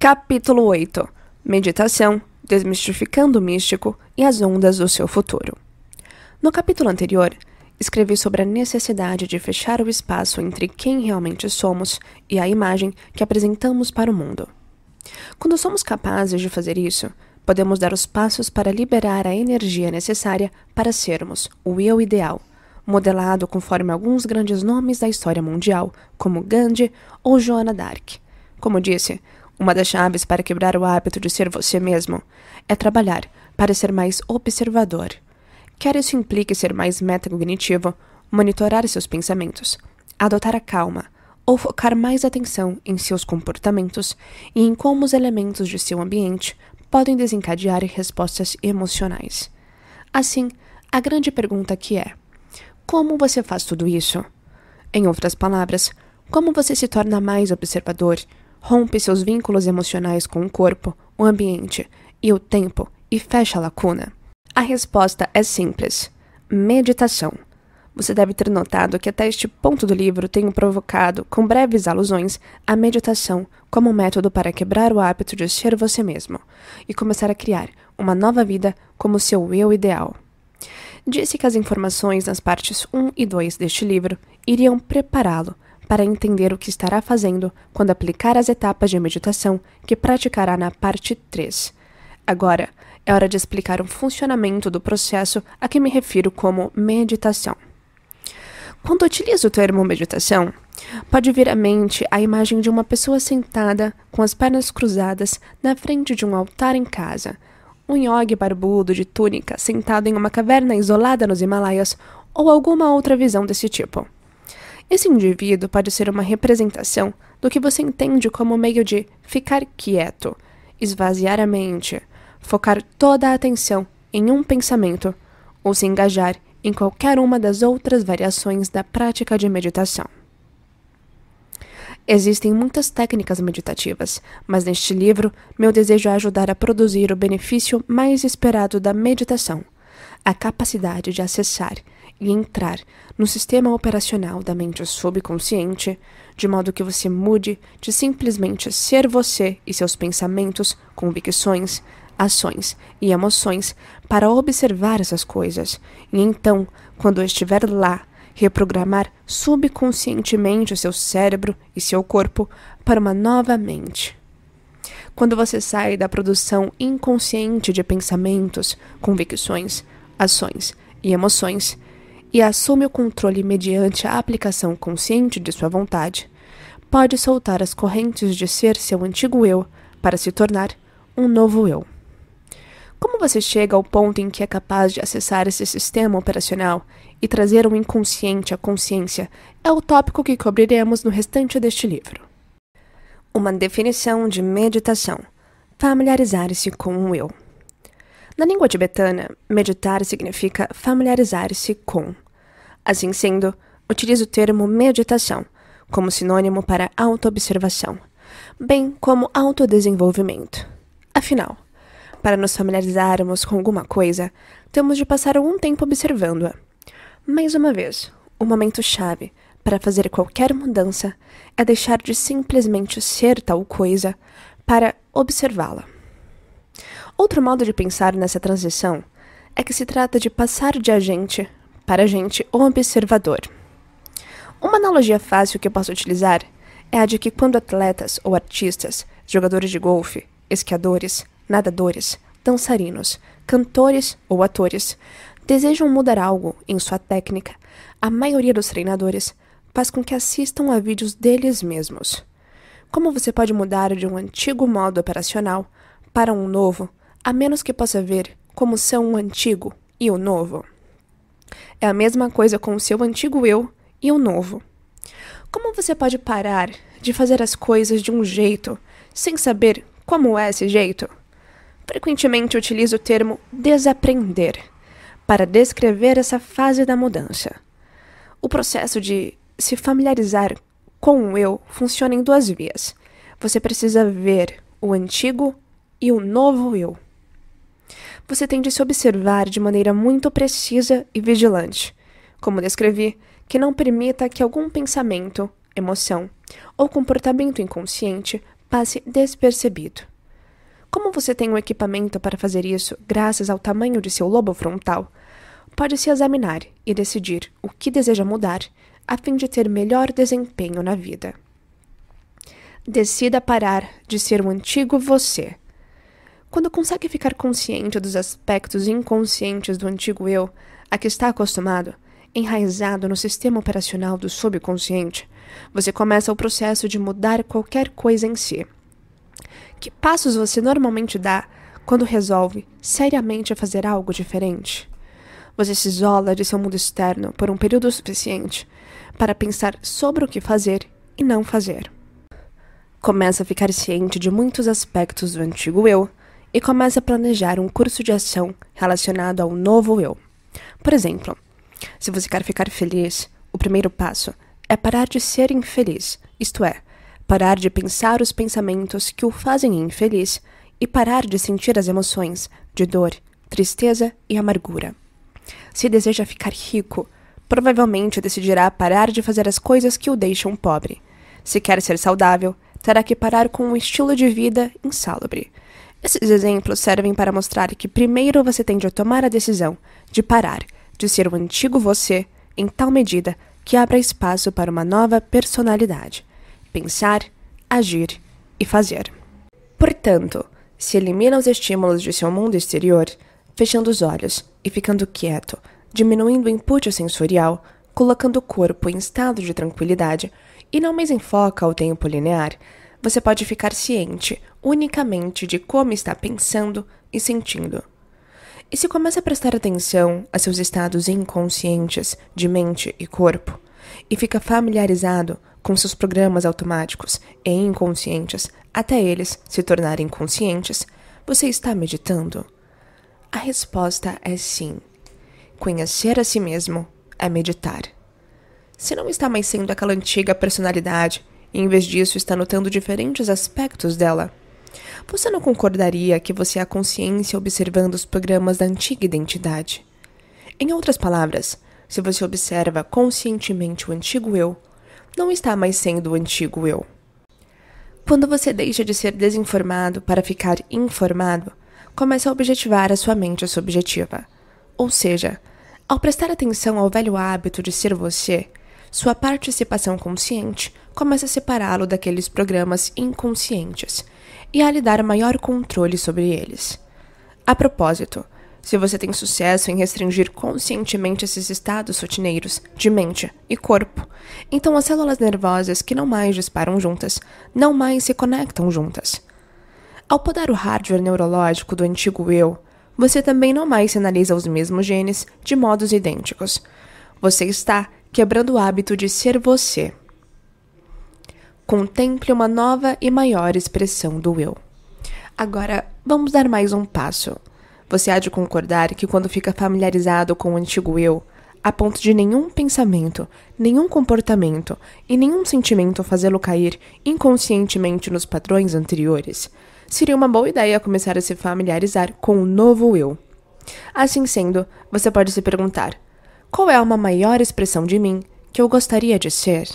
Capítulo 8. Meditação, desmistificando o místico e as ondas do seu futuro. No capítulo anterior, escrevi sobre a necessidade de fechar o espaço entre quem realmente somos e a imagem que apresentamos para o mundo. Quando somos capazes de fazer isso, podemos dar os passos para liberar a energia necessária para sermos o eu ideal, modelado conforme alguns grandes nomes da história mundial, como Gandhi ou Joana d'Arc. Como disse, uma das chaves para quebrar o hábito de ser você mesmo é trabalhar para ser mais observador. Quer isso implique ser mais metacognitivo, monitorar seus pensamentos, adotar a calma ou focar mais atenção em seus comportamentos e em como os elementos de seu ambiente podem desencadear respostas emocionais. Assim, a grande pergunta aqui é: como você faz tudo isso? Em outras palavras, como você se torna mais observador, rompe seus vínculos emocionais com o corpo, o ambiente e o tempo e fecha a lacuna? A resposta é simples: meditação. Você deve ter notado que até este ponto do livro tenho provocado, com breves alusões, a meditação como um método para quebrar o hábito de ser você mesmo e começar a criar uma nova vida como seu eu ideal. Disse que as informações nas partes 1 e 2 deste livro iriam prepará-lo para entender o que estará fazendo quando aplicar as etapas de meditação que praticará na parte 3. Agora, é hora de explicar o funcionamento do processo a que me refiro como meditação. Quando utilizo o termo meditação, pode vir à mente a imagem de uma pessoa sentada com as pernas cruzadas na frente de um altar em casa, um yogi barbudo de túnica sentado em uma caverna isolada nos Himalaias ou alguma outra visão desse tipo. Esse indivíduo pode ser uma representação do que você entende como meio de ficar quieto, esvaziar a mente, focar toda a atenção em um pensamento ou se engajar em qualquer uma das outras variações da prática de meditação. Existem muitas técnicas meditativas, mas neste livro, meu desejo é ajudar a produzir o benefício mais esperado da meditação, a capacidade de acessar e entrar no sistema operacional da mente subconsciente, de modo que você mude de simplesmente ser você e seus pensamentos, convicções, ações e emoções para observar essas coisas, e então, quando estiver lá, reprogramar subconscientemente seu cérebro e seu corpo para uma nova mente. Quando você sai da produção inconsciente de pensamentos, convicções, ações e emoções e assume o controle mediante a aplicação consciente de sua vontade, pode soltar as correntes de ser seu antigo eu para se tornar um novo eu. Como você chega ao ponto em que é capaz de acessar esse sistema operacional e trazer o inconsciente à consciência é o tópico que cobriremos no restante deste livro. Uma definição de meditação: familiarizar-se com o eu. Na língua tibetana, meditar significa familiarizar-se com. Assim sendo, utilizo o termo meditação como sinônimo para autoobservação, bem como autodesenvolvimento. Afinal, para nos familiarizarmos com alguma coisa, temos de passar algum tempo observando-a. Mais uma vez, o momento-chave para fazer qualquer mudança é deixar de simplesmente ser tal coisa para observá-la. Outro modo de pensar nessa transição é que se trata de passar de agente para agente observador. Uma analogia fácil que eu posso utilizar é a de que quando atletas ou artistas, jogadores de golfe, esquiadores, nadadores, dançarinos, cantores ou atores desejam mudar algo em sua técnica, a maioria dos treinadores faz com que assistam a vídeos deles mesmos. Como você pode mudar de um antigo modo operacional para um novo, a menos que possa ver como são o antigo e o novo? É a mesma coisa com o seu antigo eu e o novo. Como você pode parar de fazer as coisas de um jeito sem saber como é esse jeito? Frequentemente utilizo o termo desaprender para descrever essa fase da mudança. O processo de se familiarizar com o eu funciona em duas vias. Você precisa ver o antigo e o novo eu. Você tem de se observar de maneira muito precisa e vigilante, como descrevi, que não permita que algum pensamento, emoção ou comportamento inconsciente passe despercebido. Como você tem um equipamento para fazer isso graças ao tamanho de seu lobo frontal, pode se examinar e decidir o que deseja mudar a fim de ter melhor desempenho na vida. Decida parar de ser o antigo você. Quando consegue ficar consciente dos aspectos inconscientes do antigo eu, a que está acostumado, enraizado no sistema operacional do subconsciente, você começa o processo de mudar qualquer coisa em si. Que passos você normalmente dá quando resolve seriamente fazer algo diferente? Você se isola de seu mundo externo por um período suficiente para pensar sobre o que fazer e não fazer. Começa a ficar ciente de muitos aspectos do antigo eu e começa a planejar um curso de ação relacionado ao novo eu. Por exemplo, se você quer ficar feliz, o primeiro passo é parar de ser infeliz, isto é, parar de pensar os pensamentos que o fazem infeliz e parar de sentir as emoções de dor, tristeza e amargura. Se deseja ficar rico, provavelmente decidirá parar de fazer as coisas que o deixam pobre. Se quer ser saudável, terá que parar com um estilo de vida insalubre. Esses exemplos servem para mostrar que primeiro você tende a tomar a decisão de parar de ser o antigo você em tal medida que abra espaço para uma nova personalidade. Pensar, agir e fazer. Portanto, se elimina os estímulos de seu mundo exterior, fechando os olhos e ficando quieto, diminuindo o input sensorial, colocando o corpo em estado de tranquilidade e não mais enfoca ao tempo linear, você pode ficar ciente unicamente de como está pensando e sentindo. E se começa a prestar atenção a seus estados inconscientes de mente e corpo, e fica familiarizado com seus programas automáticos e inconscientes até eles se tornarem conscientes, você está meditando? A resposta é sim. Conhecer a si mesmo é meditar. Se não está mais sendo aquela antiga personalidade e em vez disso está notando diferentes aspectos dela, você não concordaria que você é a consciência observando os programas da antiga identidade? Em outras palavras, se você observa conscientemente o antigo eu, não está mais sendo o antigo eu. Quando você deixa de ser desinformado para ficar informado, começa a objetivar a sua mente subjetiva. Ou seja, ao prestar atenção ao velho hábito de ser você, sua participação consciente começa a separá-lo daqueles programas inconscientes e a lhe dar maior controle sobre eles. A propósito, se você tem sucesso em restringir conscientemente esses estados rotineiros de mente e corpo, então as células nervosas que não mais disparam juntas, não mais se conectam juntas. Ao podar o hardware neurológico do antigo eu, você também não mais sinaliza os mesmos genes de modos idênticos. Você está quebrando o hábito de ser você. Contemple uma nova e maior expressão do eu. Agora, vamos dar mais um passo. Você há de concordar que quando fica familiarizado com o antigo eu, a ponto de nenhum pensamento, nenhum comportamento e nenhum sentimento fazê-lo cair inconscientemente nos padrões anteriores, seria uma boa ideia começar a se familiarizar com o novo eu. Assim sendo, você pode se perguntar: qual é uma maior expressão de mim que eu gostaria de ser?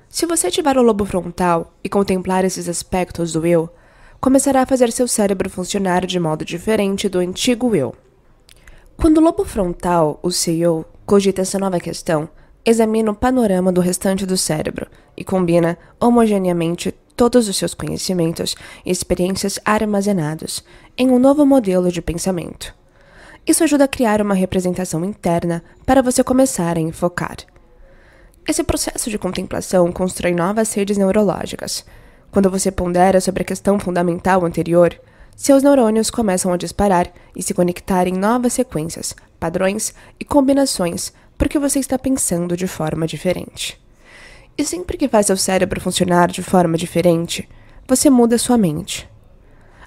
Se você ativar o lobo frontal e contemplar esses aspectos do eu, começará a fazer seu cérebro funcionar de modo diferente do antigo eu. Quando o lobo frontal, o CEO, cogita essa nova questão, examina o panorama do restante do cérebro e combina homogeneamente todos os seus conhecimentos e experiências armazenados em um novo modelo de pensamento. Isso ajuda a criar uma representação interna para você começar a enfocar. Esse processo de contemplação constrói novas redes neurológicas. Quando você pondera sobre a questão fundamental anterior, seus neurônios começam a disparar e se conectar em novas sequências, padrões e combinações, porque você está pensando de forma diferente. E sempre que faz seu cérebro funcionar de forma diferente, você muda sua mente.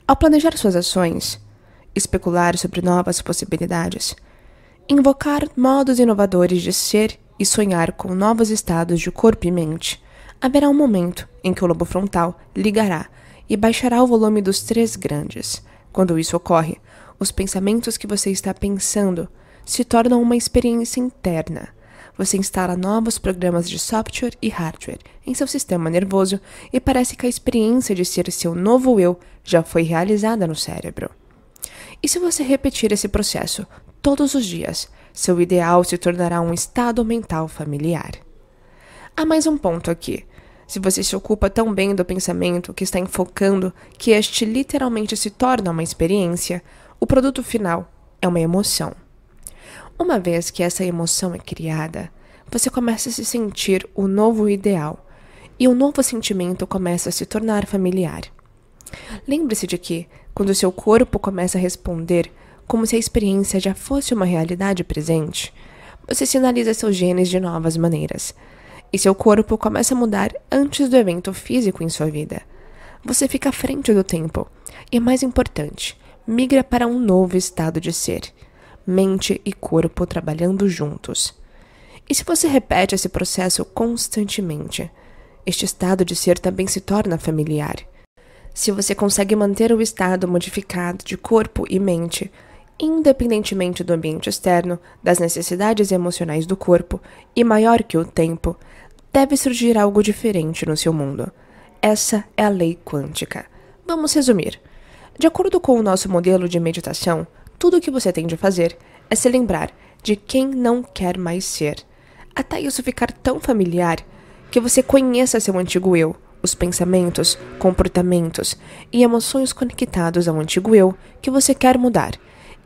Ao planejar suas ações, especular sobre novas possibilidades, invocar modos inovadores de ser e sonhar com novos estados de corpo e mente, haverá um momento em que o lobo frontal ligará e baixará o volume dos três grandes. Quando isso ocorre, os pensamentos que você está pensando se tornam uma experiência interna. Você instala novos programas de software e hardware em seu sistema nervoso e parece que a experiência de ser seu novo eu já foi realizada no cérebro. E se você repetir esse processo todos os dias, seu ideal se tornará um estado mental familiar. Há mais um ponto aqui. Se você se ocupa tão bem do pensamento que está enfocando que este literalmente se torna uma experiência, o produto final é uma emoção. Uma vez que essa emoção é criada, você começa a se sentir o novo ideal e o novo sentimento começa a se tornar familiar. Lembre-se de que, quando seu corpo começa a responder como se a experiência já fosse uma realidade presente, você sinaliza seus genes de novas maneiras. E seu corpo começa a mudar antes do evento físico em sua vida. Você fica à frente do tempo e, mais importante, migra para um novo estado de ser, mente e corpo trabalhando juntos. E se você repete esse processo constantemente, este estado de ser também se torna familiar. Se você consegue manter o estado modificado de corpo e mente, independentemente do ambiente externo, das necessidades emocionais do corpo e maior que o tempo, deve surgir algo diferente no seu mundo. Essa é a lei quântica. Vamos resumir. De acordo com o nosso modelo de meditação, tudo o que você tem de fazer é se lembrar de quem não quer mais ser, até isso ficar tão familiar que você conheça seu antigo eu, os pensamentos, comportamentos e emoções conectados ao antigo eu que você quer mudar,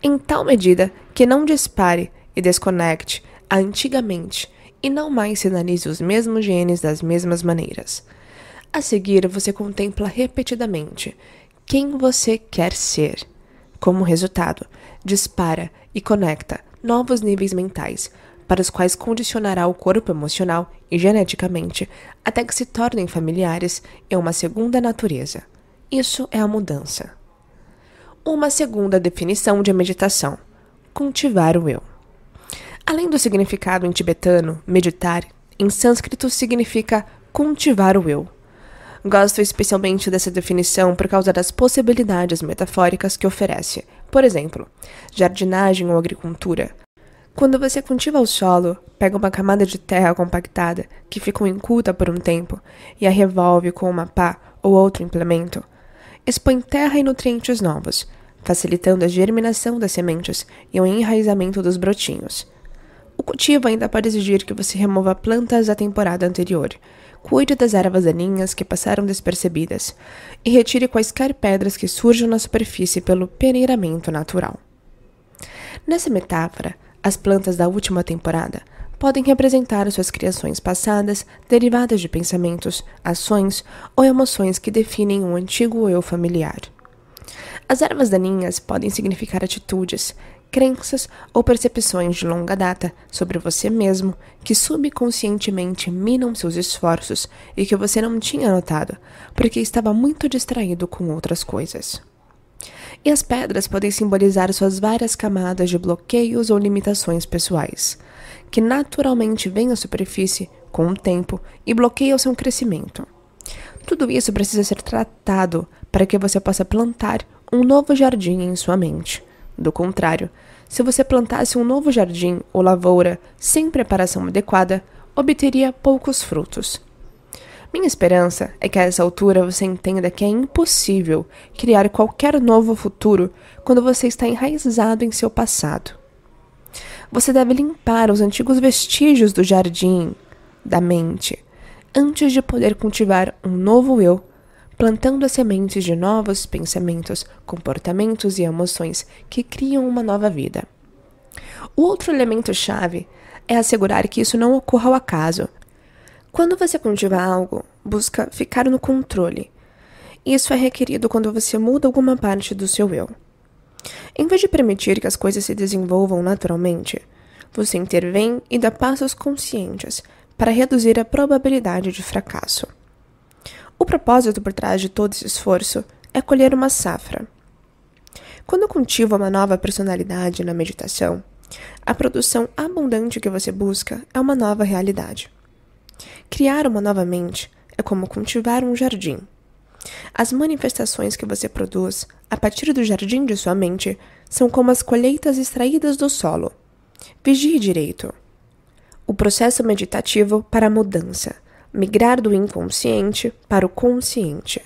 em tal medida que não dispare e desconecte a antigamente e não mais sinalize os mesmos genes das mesmas maneiras. A seguir, você contempla repetidamente quem você quer ser. Como resultado, dispara e conecta novos níveis mentais, para os quais condicionará o corpo emocional e geneticamente, até que se tornem familiares em uma segunda natureza. Isso é a mudança. Uma segunda definição de meditação: cultivar o eu. Além do significado em tibetano, meditar, em sânscrito significa cultivar o eu. Gosto especialmente dessa definição por causa das possibilidades metafóricas que oferece. Por exemplo, jardinagem ou agricultura. Quando você cultiva o solo, pega uma camada de terra compactada que ficou inculta por um tempo e a revolve com uma pá ou outro implemento, expõe terra e nutrientes novos, facilitando a germinação das sementes e o enraizamento dos brotinhos. O cultivo ainda pode exigir que você remova plantas da temporada anterior, cuide das ervas daninhas que passaram despercebidas e retire quaisquer pedras que surjam na superfície pelo peneiramento natural. Nessa metáfora, as plantas da última temporada podem representar suas criações passadas derivadas de pensamentos, ações ou emoções que definem um antigo eu familiar. As ervas daninhas podem significar atitudes, crenças ou percepções de longa data sobre você mesmo que subconscientemente minam seus esforços e que você não tinha notado porque estava muito distraído com outras coisas. E as pedras podem simbolizar suas várias camadas de bloqueios ou limitações pessoais, que naturalmente vêm à superfície com o tempo e bloqueiam seu crescimento. Tudo isso precisa ser tratado para que você possa plantar um novo jardim em sua mente. Do contrário, se você plantasse um novo jardim ou lavoura sem preparação adequada, obteria poucos frutos. Minha esperança é que a essa altura você entenda que é impossível criar qualquer novo futuro quando você está enraizado em seu passado. Você deve limpar os antigos vestígios do jardim, da mente, antes de poder cultivar um novo eu, plantando as sementes de novos pensamentos, comportamentos e emoções que criam uma nova vida. O outro elemento-chave é assegurar que isso não ocorra ao acaso. Quando você cultiva algo, busca ficar no controle. Isso é requerido quando você muda alguma parte do seu eu. Em vez de permitir que as coisas se desenvolvam naturalmente, você intervém e dá passos conscientes para reduzir a probabilidade de fracasso. O propósito por trás de todo esse esforço é colher uma safra. Quando cultiva uma nova personalidade na meditação, a produção abundante que você busca é uma nova realidade. Criar uma nova mente é como cultivar um jardim. As manifestações que você produz a partir do jardim de sua mente são como as colheitas extraídas do solo. Vigie direito. O processo meditativo para a mudança. Migrar do inconsciente para o consciente.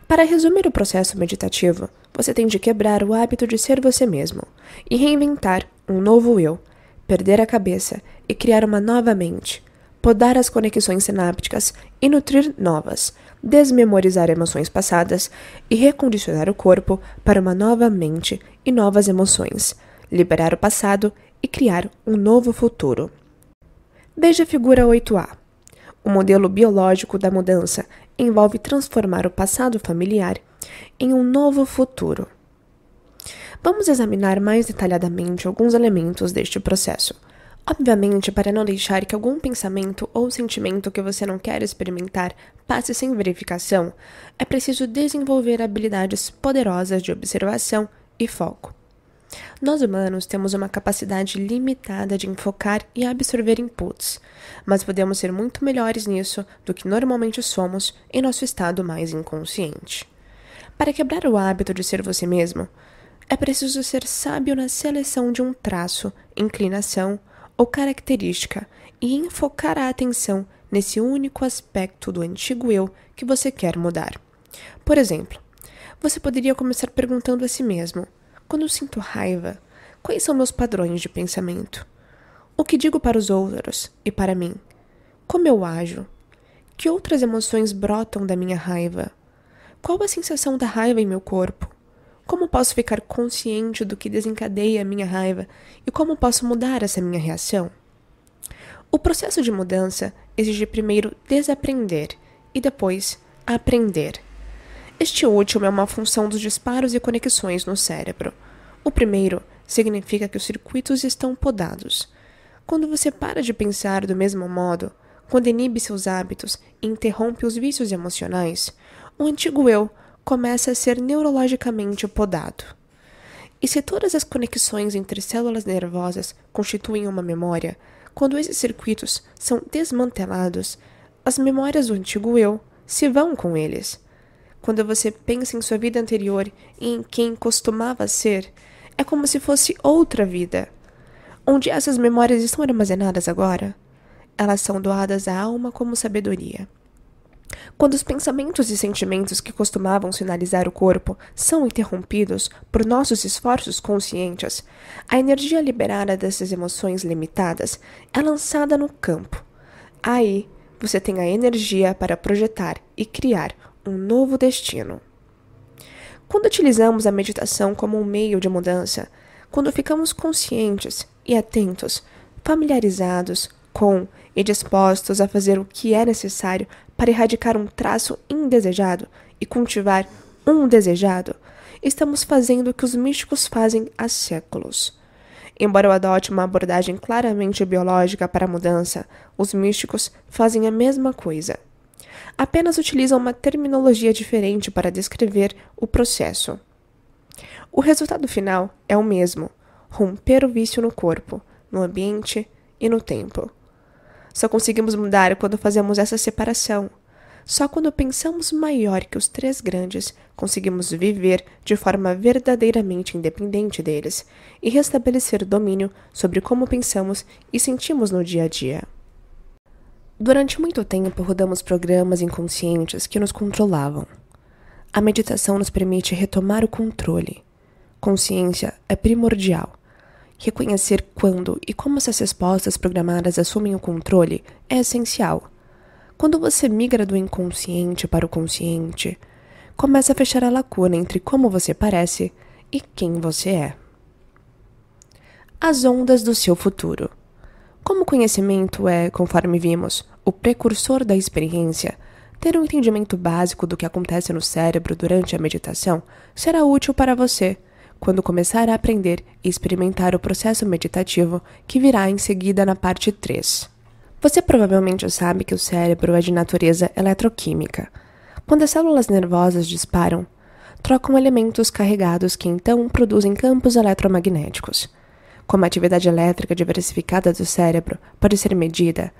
Para resumir o processo meditativo, você tem de quebrar o hábito de ser você mesmo e reinventar um novo eu, perder a cabeça e criar uma nova mente, podar as conexões sinápticas e nutrir novas, desmemorizar emoções passadas e recondicionar o corpo para uma nova mente e novas emoções, liberar o passado e criar um novo futuro. Veja a figura 8A. O modelo biológico da mudança envolve transformar o passado familiar em um novo futuro. Vamos examinar mais detalhadamente alguns elementos deste processo. Obviamente, para não deixar que algum pensamento ou sentimento que você não quer experimentar passe sem verificação, é preciso desenvolver habilidades poderosas de observação e foco. Nós humanos temos uma capacidade limitada de enfocar e absorver inputs, mas podemos ser muito melhores nisso do que normalmente somos em nosso estado mais inconsciente. Para quebrar o hábito de ser você mesmo, é preciso ser sábio na seleção de um traço, inclinação ou característica e enfocar a atenção nesse único aspecto do antigo eu que você quer mudar. Por exemplo, você poderia começar perguntando a si mesmo: quando eu sinto raiva, quais são meus padrões de pensamento? O que digo para os outros e para mim? Como eu ajo? Que outras emoções brotam da minha raiva? Qual a sensação da raiva em meu corpo? Como posso ficar consciente do que desencadeia a minha raiva e como posso mudar essa minha reação? O processo de mudança exige primeiro desaprender e depois aprender. Este último é uma função dos disparos e conexões no cérebro. O primeiro significa que os circuitos estão podados. Quando você para de pensar do mesmo modo, quando inibe seus hábitos e interrompe os vícios emocionais, o antigo eu começa a ser neurologicamente podado. E se todas as conexões entre células nervosas constituem uma memória, quando esses circuitos são desmantelados, as memórias do antigo eu se vão com eles. Quando você pensa em sua vida anterior e em quem costumava ser, é como se fosse outra vida. Onde essas memórias estão armazenadas agora? Elas são doadas à alma como sabedoria. Quando os pensamentos e sentimentos que costumavam sinalizar o corpo são interrompidos por nossos esforços conscientes, a energia liberada dessas emoções limitadas é lançada no campo. Aí, você tem a energia para projetar e criar um novo destino. Quando utilizamos a meditação como um meio de mudança, quando ficamos conscientes e atentos, familiarizados com e dispostos a fazer o que é necessário para erradicar um traço indesejado e cultivar um desejado, estamos fazendo o que os místicos fazem há séculos. Embora eu adote uma abordagem claramente biológica para a mudança, os místicos fazem a mesma coisa. Apenas utilizam uma terminologia diferente para descrever o processo. O resultado final é o mesmo: romper o vício no corpo, no ambiente e no tempo. Só conseguimos mudar quando fazemos essa separação. Só quando pensamos maior que os três grandes, conseguimos viver de forma verdadeiramente independente deles e restabelecer domínio sobre como pensamos e sentimos no dia a dia. Durante muito tempo, rodamos programas inconscientes que nos controlavam. A meditação nos permite retomar o controle. Consciência é primordial. Reconhecer quando e como essas respostas programadas assumem o controle é essencial. Quando você migra do inconsciente para o consciente, começa a fechar a lacuna entre como você parece e quem você é. As ondas do seu futuro. Como o conhecimento é, conforme vimos, o precursor da experiência, ter um entendimento básico do que acontece no cérebro durante a meditação será útil para você quando começar a aprender e experimentar o processo meditativo que virá em seguida na parte 3. Você provavelmente sabe que o cérebro é de natureza eletroquímica. Quando as células nervosas disparam, trocam elementos carregados que então produzem campos eletromagnéticos. Como a atividade elétrica diversificada do cérebro pode ser medida,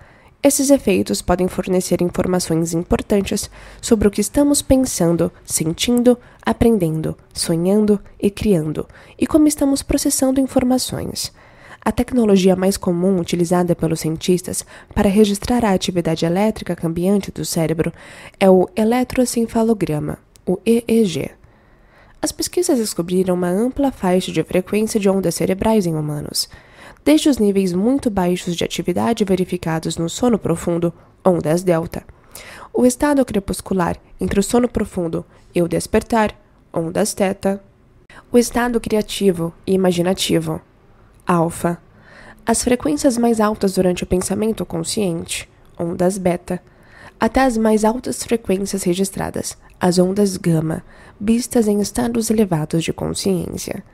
esses efeitos podem fornecer informações importantes sobre o que estamos pensando, sentindo, aprendendo, sonhando e criando, e como estamos processando informações. A tecnologia mais comum utilizada pelos cientistas para registrar a atividade elétrica cambiante do cérebro é o eletroencefalograma, o EEG. As pesquisas descobriram uma ampla faixa de frequência de ondas cerebrais em humanos, desde os níveis muito baixos de atividade verificados no sono profundo, ondas delta, o estado crepuscular entre o sono profundo e o despertar, ondas teta, o estado criativo e imaginativo, alfa, as frequências mais altas durante o pensamento consciente, ondas beta, até as mais altas frequências registradas, as ondas gama, vistas em estados elevados de consciência.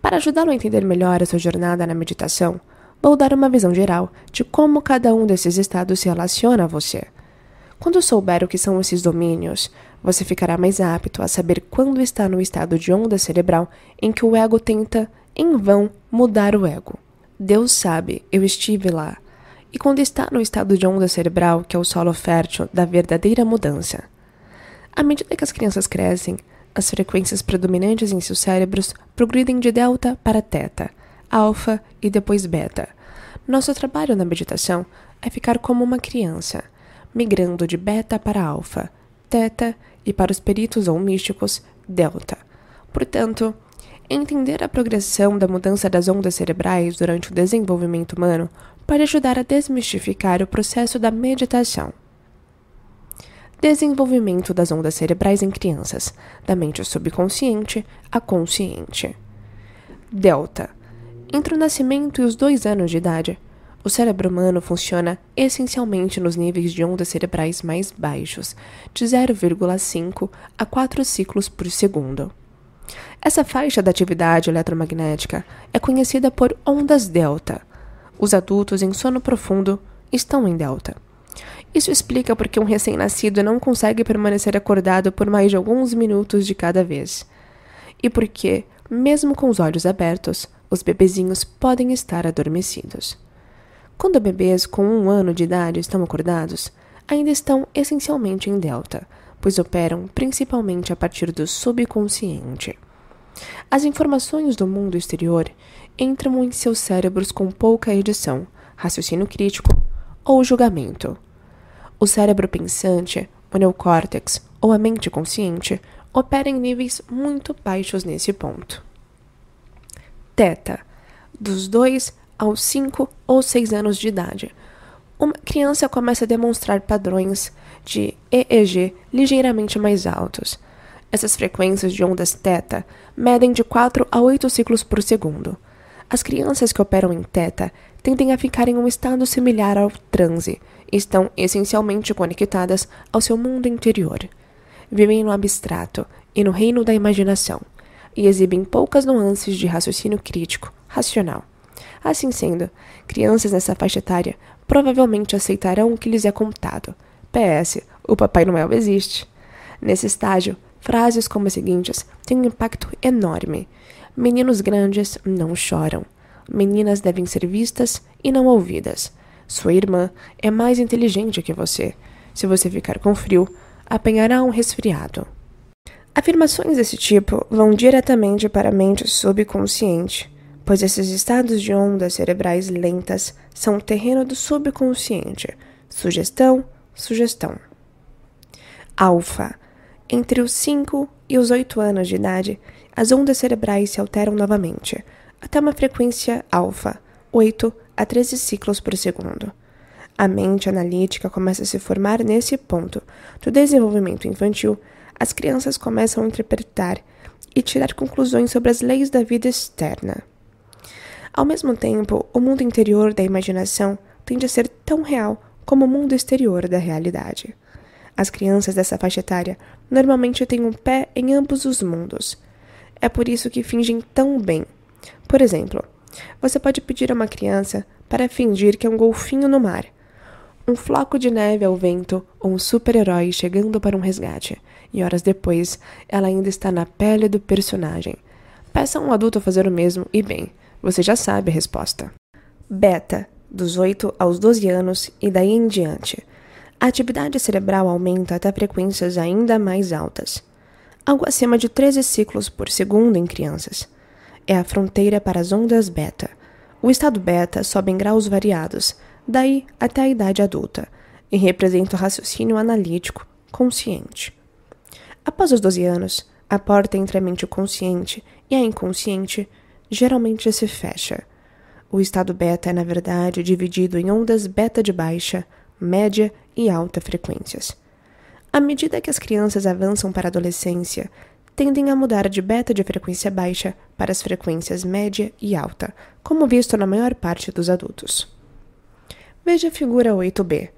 Para ajudá-lo a entender melhor a sua jornada na meditação, vou dar uma visão geral de como cada um desses estados se relaciona a você. Quando souber o que são esses domínios, você ficará mais apto a saber quando está no estado de onda cerebral em que o ego tenta, em vão, mudar o ego. Deus sabe, eu estive lá. E quando está no estado de onda cerebral, que é o solo fértil da verdadeira mudança. À medida que as crianças crescem, as frequências predominantes em seus cérebros progridem de delta para teta, alfa e depois beta. Nosso trabalho na meditação é ficar como uma criança, migrando de beta para alfa, teta e para os peritos ou místicos, delta. Portanto, entender a progressão da mudança das ondas cerebrais durante o desenvolvimento humano pode ajudar a desmistificar o processo da meditação. Desenvolvimento das ondas cerebrais em crianças, da mente subconsciente à consciente. Delta. Entre o nascimento e os 2 anos de idade, o cérebro humano funciona essencialmente nos níveis de ondas cerebrais mais baixos, de 0,5 a 4 ciclos por segundo. Essa faixa da atividade eletromagnética é conhecida por ondas delta. Os adultos em sono profundo estão em delta. Isso explica porque um recém-nascido não consegue permanecer acordado por mais de alguns minutos de cada vez. E porque, mesmo com os olhos abertos, os bebezinhos podem estar adormecidos. Quando bebês com 1 ano de idade estão acordados, ainda estão essencialmente em delta, pois operam principalmente a partir do subconsciente. As informações do mundo exterior entram em seus cérebros com pouca edição, raciocínio crítico ou julgamento. O cérebro pensante, o neocórtex ou a mente consciente opera em níveis muito baixos nesse ponto. Teta, dos 2 aos 5 ou 6 anos de idade. Uma criança começa a demonstrar padrões de EEG ligeiramente mais altos. Essas frequências de ondas teta medem de 4 a 8 ciclos por segundo. As crianças que operam em teta tendem a ficar em um estado similar ao transe e estão essencialmente conectadas ao seu mundo interior. Vivem no abstrato e no reino da imaginação e exibem poucas nuances de raciocínio crítico, racional. Assim sendo, crianças nessa faixa etária provavelmente aceitarão o que lhes é contado. PS, o Papai Noel existe. Nesse estágio, frases como as seguintes têm um impacto enorme. Meninos grandes não choram. Meninas devem ser vistas e não ouvidas. Sua irmã é mais inteligente que você. Se você ficar com frio, apanhará um resfriado. Afirmações desse tipo vão diretamente para a mente subconsciente, pois esses estados de ondas cerebrais lentas são o terreno do subconsciente. Sugestão, sugestão. Alfa. Entre os 5 e os 8 anos de idade, as ondas cerebrais se alteram novamente, até uma frequência alfa, 8 a 13 ciclos por segundo. A mente analítica começa a se formar nesse ponto. Do desenvolvimento infantil, as crianças começam a interpretar e tirar conclusões sobre as leis da vida externa. Ao mesmo tempo, o mundo interior da imaginação tende a ser tão real como o mundo exterior da realidade. As crianças dessa faixa etária normalmente têm um pé em ambos os mundos. É por isso que fingem tão bem. Por exemplo, você pode pedir a uma criança para fingir que é um golfinho no mar, um floco de neve ao vento ou um super-herói chegando para um resgate, e horas depois ela ainda está na pele do personagem. Peça a um adulto fazer o mesmo e bem, você já sabe a resposta. Beta, dos 8 aos 12 anos e daí em diante. A atividade cerebral aumenta até frequências ainda mais altas, algo acima de 13 ciclos por segundo em crianças. É a fronteira para as ondas beta, O estado beta sobe em graus variados, daí até a idade adulta, e representa o raciocínio analítico consciente. Após os 12 anos, a porta entre a mente consciente e a inconsciente geralmente se fecha. O estado beta é, na verdade, dividido em ondas beta de baixa, média e alta frequências. À medida que as crianças avançam para a adolescência, tendem a mudar de beta de frequência baixa para as frequências média e alta, como visto na maior parte dos adultos. Veja a figura 8b.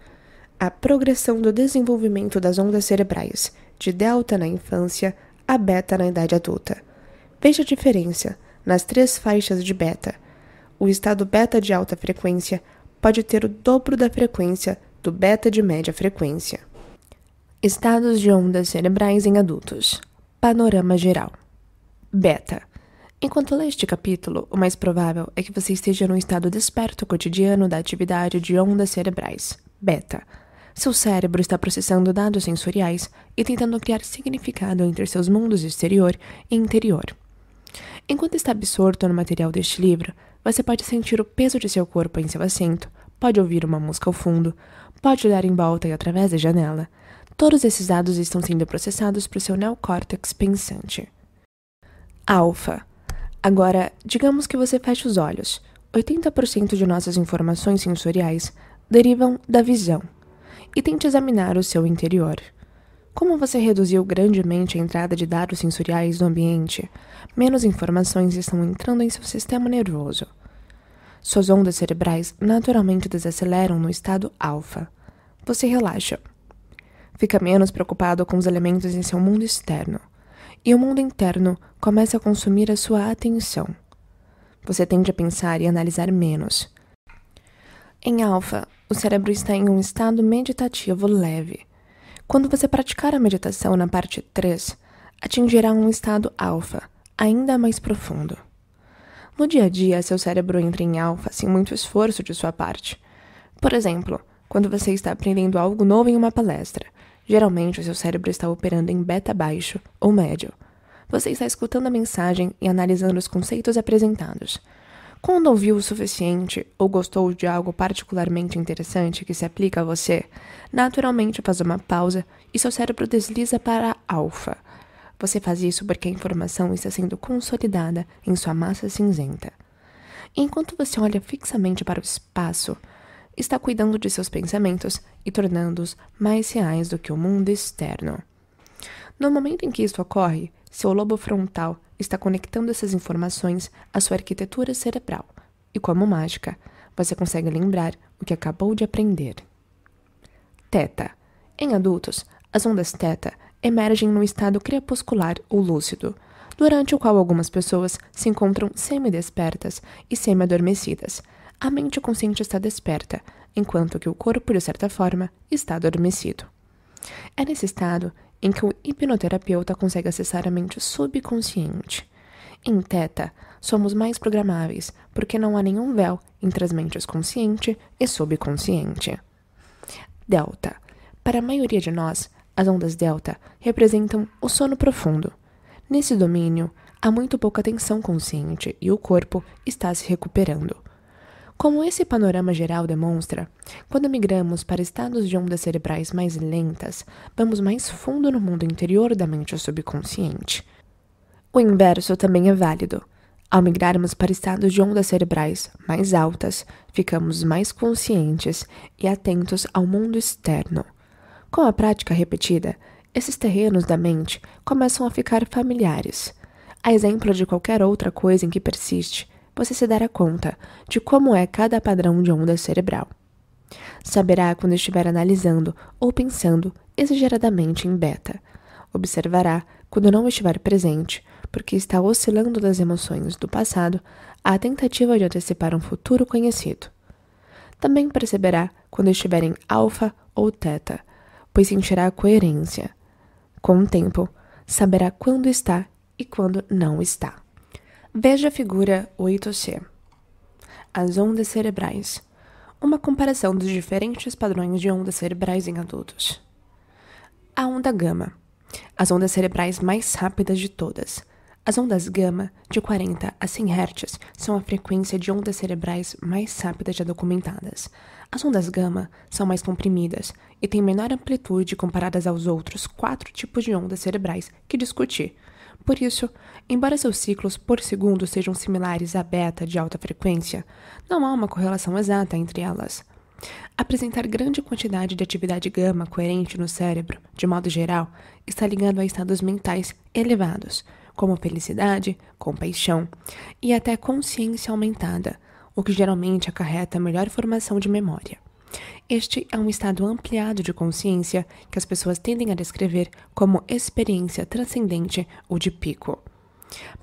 A progressão do desenvolvimento das ondas cerebrais, de delta na infância a beta na idade adulta. Veja a diferença nas 3 faixas de beta. O estado beta de alta frequência pode ter o dobro da frequência do beta de média frequência. Estados de ondas cerebrais em adultos. Panorama geral. Beta. Enquanto lê este capítulo, o mais provável é que você esteja num estado desperto cotidiano da atividade de ondas cerebrais. Beta. Seu cérebro está processando dados sensoriais e tentando criar significado entre seus mundos exterior e interior. Enquanto está absorto no material deste livro, você pode sentir o peso de seu corpo em seu assento, pode ouvir uma música ao fundo, pode olhar em volta e através da janela. Todos esses dados estão sendo processados por seu neocórtex pensante. Alfa. Agora, digamos que você feche os olhos. 80% de nossas informações sensoriais derivam da visão. E tente examinar o seu interior. Como você reduziu grandemente a entrada de dados sensoriais no ambiente, menos informações estão entrando em seu sistema nervoso. Suas ondas cerebrais naturalmente desaceleram no estado alfa. Você relaxa. Fica menos preocupado com os elementos em seu mundo externo. E o mundo interno começa a consumir a sua atenção. Você tende a pensar e analisar menos. Em alfa, o cérebro está em um estado meditativo leve. Quando você praticar a meditação na parte 3, atingirá um estado alfa, ainda mais profundo. No dia a dia, seu cérebro entra em alfa sem muito esforço de sua parte. Por exemplo, quando você está aprendendo algo novo em uma palestra, geralmente o seu cérebro está operando em beta baixo ou médio. Você está escutando a mensagem e analisando os conceitos apresentados. Quando ouviu o suficiente ou gostou de algo particularmente interessante que se aplica a você, naturalmente faz uma pausa e seu cérebro desliza para alfa. Você faz isso porque a informação está sendo consolidada em sua massa cinzenta. Enquanto você olha fixamente para o espaço, está cuidando de seus pensamentos e tornando-os mais reais do que o mundo externo. No momento em que isso ocorre, seu lobo frontal está conectando essas informações à sua arquitetura cerebral e, como mágica, você consegue lembrar o que acabou de aprender. Teta. Em adultos, as ondas teta emergem no estado crepuscular ou lúcido, durante o qual algumas pessoas se encontram semi-despertas e semi-adormecidas. A mente consciente está desperta, enquanto que o corpo, de certa forma, está adormecido. É nesse estado em que o hipnoterapeuta consegue acessar a mente subconsciente. Em Teta, somos mais programáveis, porque não há nenhum véu entre as mentes consciente e subconsciente. Delta. Para a maioria de nós, as ondas delta representam o sono profundo. Nesse domínio, há muito pouca tensão consciente e o corpo está se recuperando. Como esse panorama geral demonstra, quando migramos para estados de ondas cerebrais mais lentas, vamos mais fundo no mundo interior da mente subconsciente. O inverso também é válido. Ao migrarmos para estados de ondas cerebrais mais altas, ficamos mais conscientes e atentos ao mundo externo. Com a prática repetida, esses terrenos da mente começam a ficar familiares. A exemplo de qualquer outra coisa em que persiste, você se dará conta de como é cada padrão de onda cerebral. Saberá quando estiver analisando ou pensando exageradamente em beta. Observará quando não estiver presente, porque está oscilando das emoções do passado à tentativa de antecipar um futuro conhecido. Também perceberá quando estiver em alfa ou teta, pois sentirá a coerência. Com o tempo, saberá quando está e quando não está. Veja a figura 8c. As ondas cerebrais. Uma comparação dos diferentes padrões de ondas cerebrais em adultos. A onda gama. As ondas cerebrais mais rápidas de todas. As ondas gama, de 40 a 100 Hz, são a frequência de ondas cerebrais mais rápidas já documentadas. As ondas gama são mais comprimidas e têm menor amplitude comparadas aos outros 4 tipos de ondas cerebrais que discuti. Por isso, embora seus ciclos por segundo sejam similares à beta de alta frequência, não há uma correlação exata entre elas. Apresentar grande quantidade de atividade gama coerente no cérebro, de modo geral, está ligado a estados mentais elevados, como felicidade, compaixão e até consciência aumentada, o que geralmente acarreta melhor formação de memória. Este é um estado ampliado de consciência que as pessoas tendem a descrever como experiência transcendente ou de pico.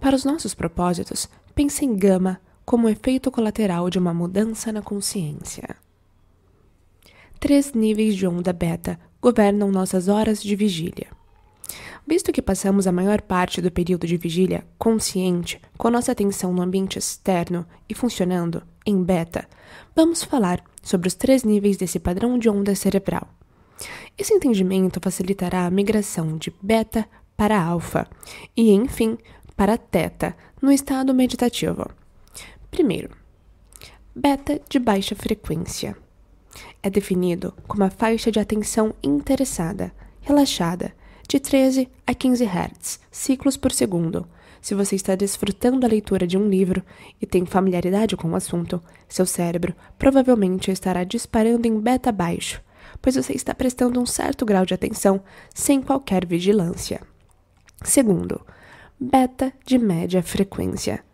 Para os nossos propósitos, pense em gama como efeito colateral de uma mudança na consciência. 3 níveis de onda beta governam nossas horas de vigília. Visto que passamos a maior parte do período de vigília consciente, com nossa atenção no ambiente externo e funcionando em beta, vamos falar sobre os 3 níveis desse padrão de onda cerebral. Esse entendimento facilitará a migração de beta para alfa e, enfim, para teta no estado meditativo. Primeiro, beta de baixa frequência. É definido como a faixa de atenção interessada, relaxada, de 13 a 15 Hz, ciclos por segundo. Se você está desfrutando da leitura de um livro e tem familiaridade com o assunto, seu cérebro provavelmente estará disparando em beta baixo, pois você está prestando um certo grau de atenção sem qualquer vigilância. Segundo, beta de média frequência.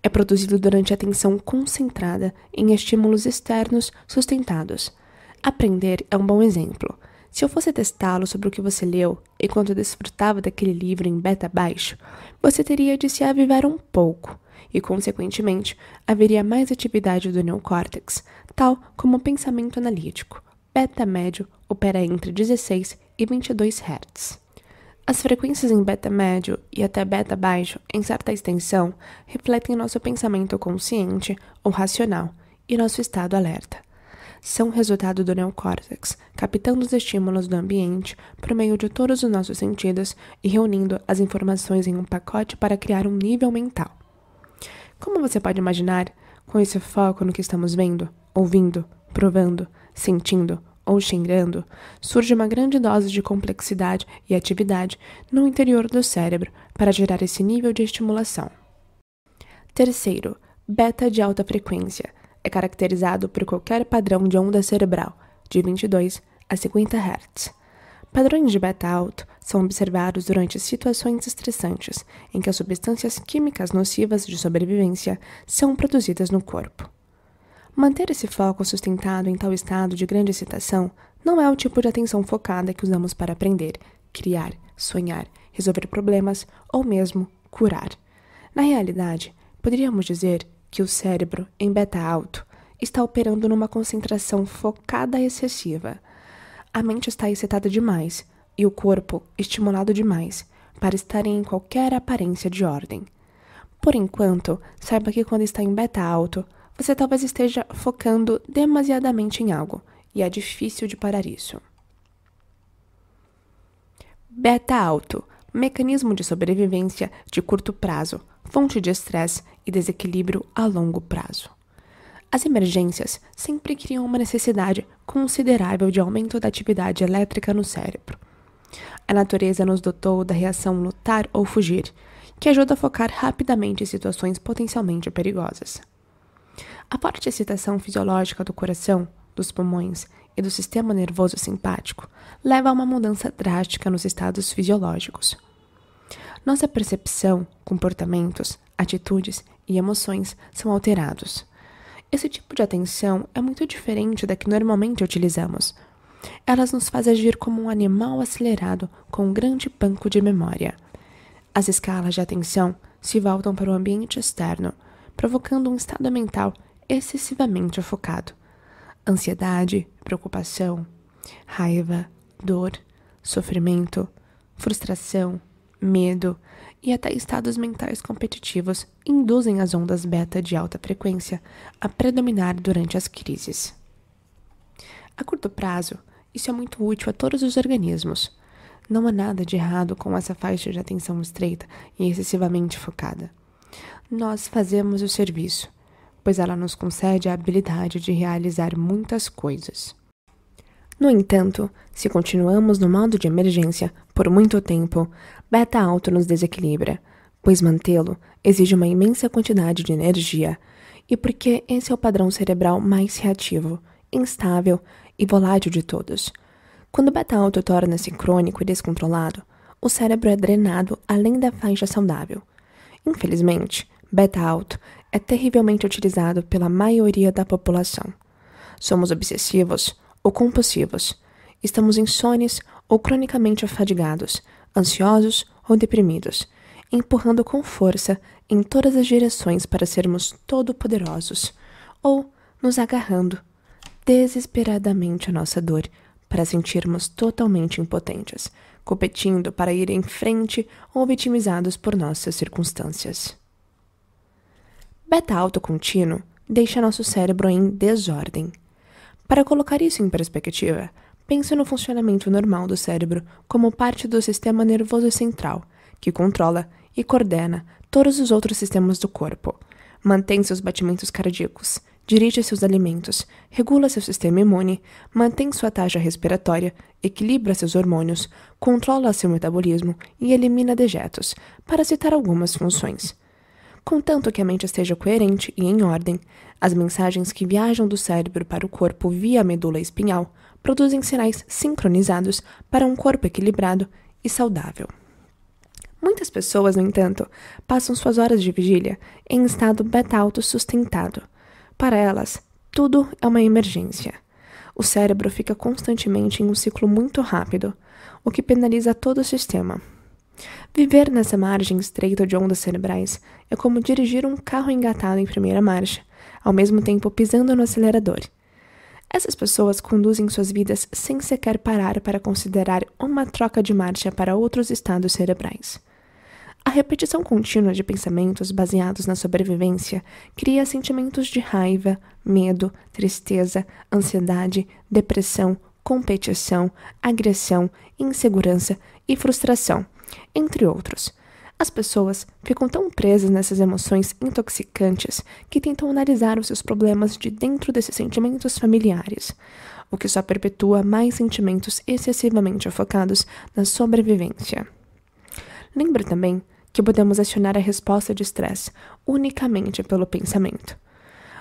É produzido durante a atenção concentrada em estímulos externos sustentados. Aprender é um bom exemplo. Se eu fosse testá-lo sobre o que você leu enquanto desfrutava daquele livro em beta baixo, você teria de se avivar um pouco e, consequentemente, haveria mais atividade do neocórtex, tal como o pensamento analítico. Beta médio opera entre 16 e 22 Hz. As frequências em beta médio e até beta baixo, em certa extensão, refletem nosso pensamento consciente ou racional e nosso estado alerta. São resultado do neocórtex, captando os estímulos do ambiente por meio de todos os nossos sentidos e reunindo as informações em um pacote para criar um nível mental. Como você pode imaginar, com esse foco no que estamos vendo, ouvindo, provando, sentindo ou cheirando, surge uma grande dose de complexidade e atividade no interior do cérebro para gerar esse nível de estimulação. Terceiro, beta de alta frequência. É caracterizado por qualquer padrão de onda cerebral, de 22 a 50 Hz. Padrões de beta alto são observados durante situações estressantes, em que as substâncias químicas nocivas de sobrevivência são produzidas no corpo. Manter esse foco sustentado em tal estado de grande excitação não é o tipo de atenção focada que usamos para aprender, criar, sonhar, resolver problemas ou mesmo curar. Na realidade, poderíamos dizer que o cérebro, em beta alto, está operando numa concentração focada excessiva. A mente está excitada demais e o corpo estimulado demais para estarem em qualquer aparência de ordem. Por enquanto, saiba que quando está em beta alto, você talvez esteja focando demasiadamente em algo e é difícil de parar isso. Beta alto, mecanismo de sobrevivência de curto prazo, fonte de estresse e desequilíbrio a longo prazo. As emergências sempre criam uma necessidade considerável de aumento da atividade elétrica no cérebro. A natureza nos dotou da reação lutar ou fugir, que ajuda a focar rapidamente em situações potencialmente perigosas. A forte excitação fisiológica do coração, dos pulmões e do sistema nervoso simpático leva a uma mudança drástica nos estados fisiológicos. Nossa percepção, comportamentos, atitudes e emoções são alterados. Esse tipo de atenção é muito diferente da que normalmente utilizamos. Elas nos fazem agir como um animal acelerado com um grande banco de memória. As escalas de atenção se voltam para o ambiente externo, provocando um estado mental excessivamente focado. Ansiedade, preocupação, raiva, dor, sofrimento, frustração, medo e até estados mentais competitivos induzem as ondas beta de alta frequência a predominar durante as crises. A curto prazo, isso é muito útil a todos os organismos. Não há nada de errado com essa faixa de atenção estreita e excessivamente focada. Nós fazemos o serviço, pois ela nos concede a habilidade de realizar muitas coisas. No entanto, se continuamos no modo de emergência por muito tempo, beta alto nos desequilibra, pois mantê-lo exige uma imensa quantidade de energia, e porque esse é o padrão cerebral mais reativo, instável e volátil de todos. Quando o beta alto torna-se crônico e descontrolado, o cérebro é drenado além da faixa saudável. Infelizmente, beta alto é terrivelmente utilizado pela maioria da população. Somos obsessivos ou compulsivos, estamos insones ou cronicamente afadigados, ansiosos ou deprimidos, empurrando com força em todas as direções para sermos todo-poderosos, ou nos agarrando desesperadamente à nossa dor para sentirmos totalmente impotentes, competindo para ir em frente ou vitimizados por nossas circunstâncias. Beta alto contínuo deixa nosso cérebro em desordem. Para colocar isso em perspectiva, pense no funcionamento normal do cérebro como parte do sistema nervoso central, que controla e coordena todos os outros sistemas do corpo, mantém seus batimentos cardíacos, dirige seus alimentos, regula seu sistema imune, mantém sua taxa respiratória, equilibra seus hormônios, controla seu metabolismo e elimina dejetos, para citar algumas funções. Contanto que a mente esteja coerente e em ordem, as mensagens que viajam do cérebro para o corpo via medula espinhal produzem sinais sincronizados para um corpo equilibrado e saudável. Muitas pessoas, no entanto, passam suas horas de vigília em estado beta-alto sustentado. Para elas, tudo é uma emergência. O cérebro fica constantemente em um ciclo muito rápido, o que penaliza todo o sistema. Viver nessa margem estreita de ondas cerebrais é como dirigir um carro engatado em primeira marcha, ao mesmo tempo pisando no acelerador. Essas pessoas conduzem suas vidas sem sequer parar para considerar uma troca de marcha para outros estados cerebrais. A repetição contínua de pensamentos baseados na sobrevivência cria sentimentos de raiva, medo, tristeza, ansiedade, depressão, competição, agressão, insegurança e frustração, entre outros. As pessoas ficam tão presas nessas emoções intoxicantes que tentam analisar os seus problemas de dentro desses sentimentos familiares, o que só perpetua mais sentimentos excessivamente focados na sobrevivência. Lembre também que podemos acionar a resposta de estresse unicamente pelo pensamento.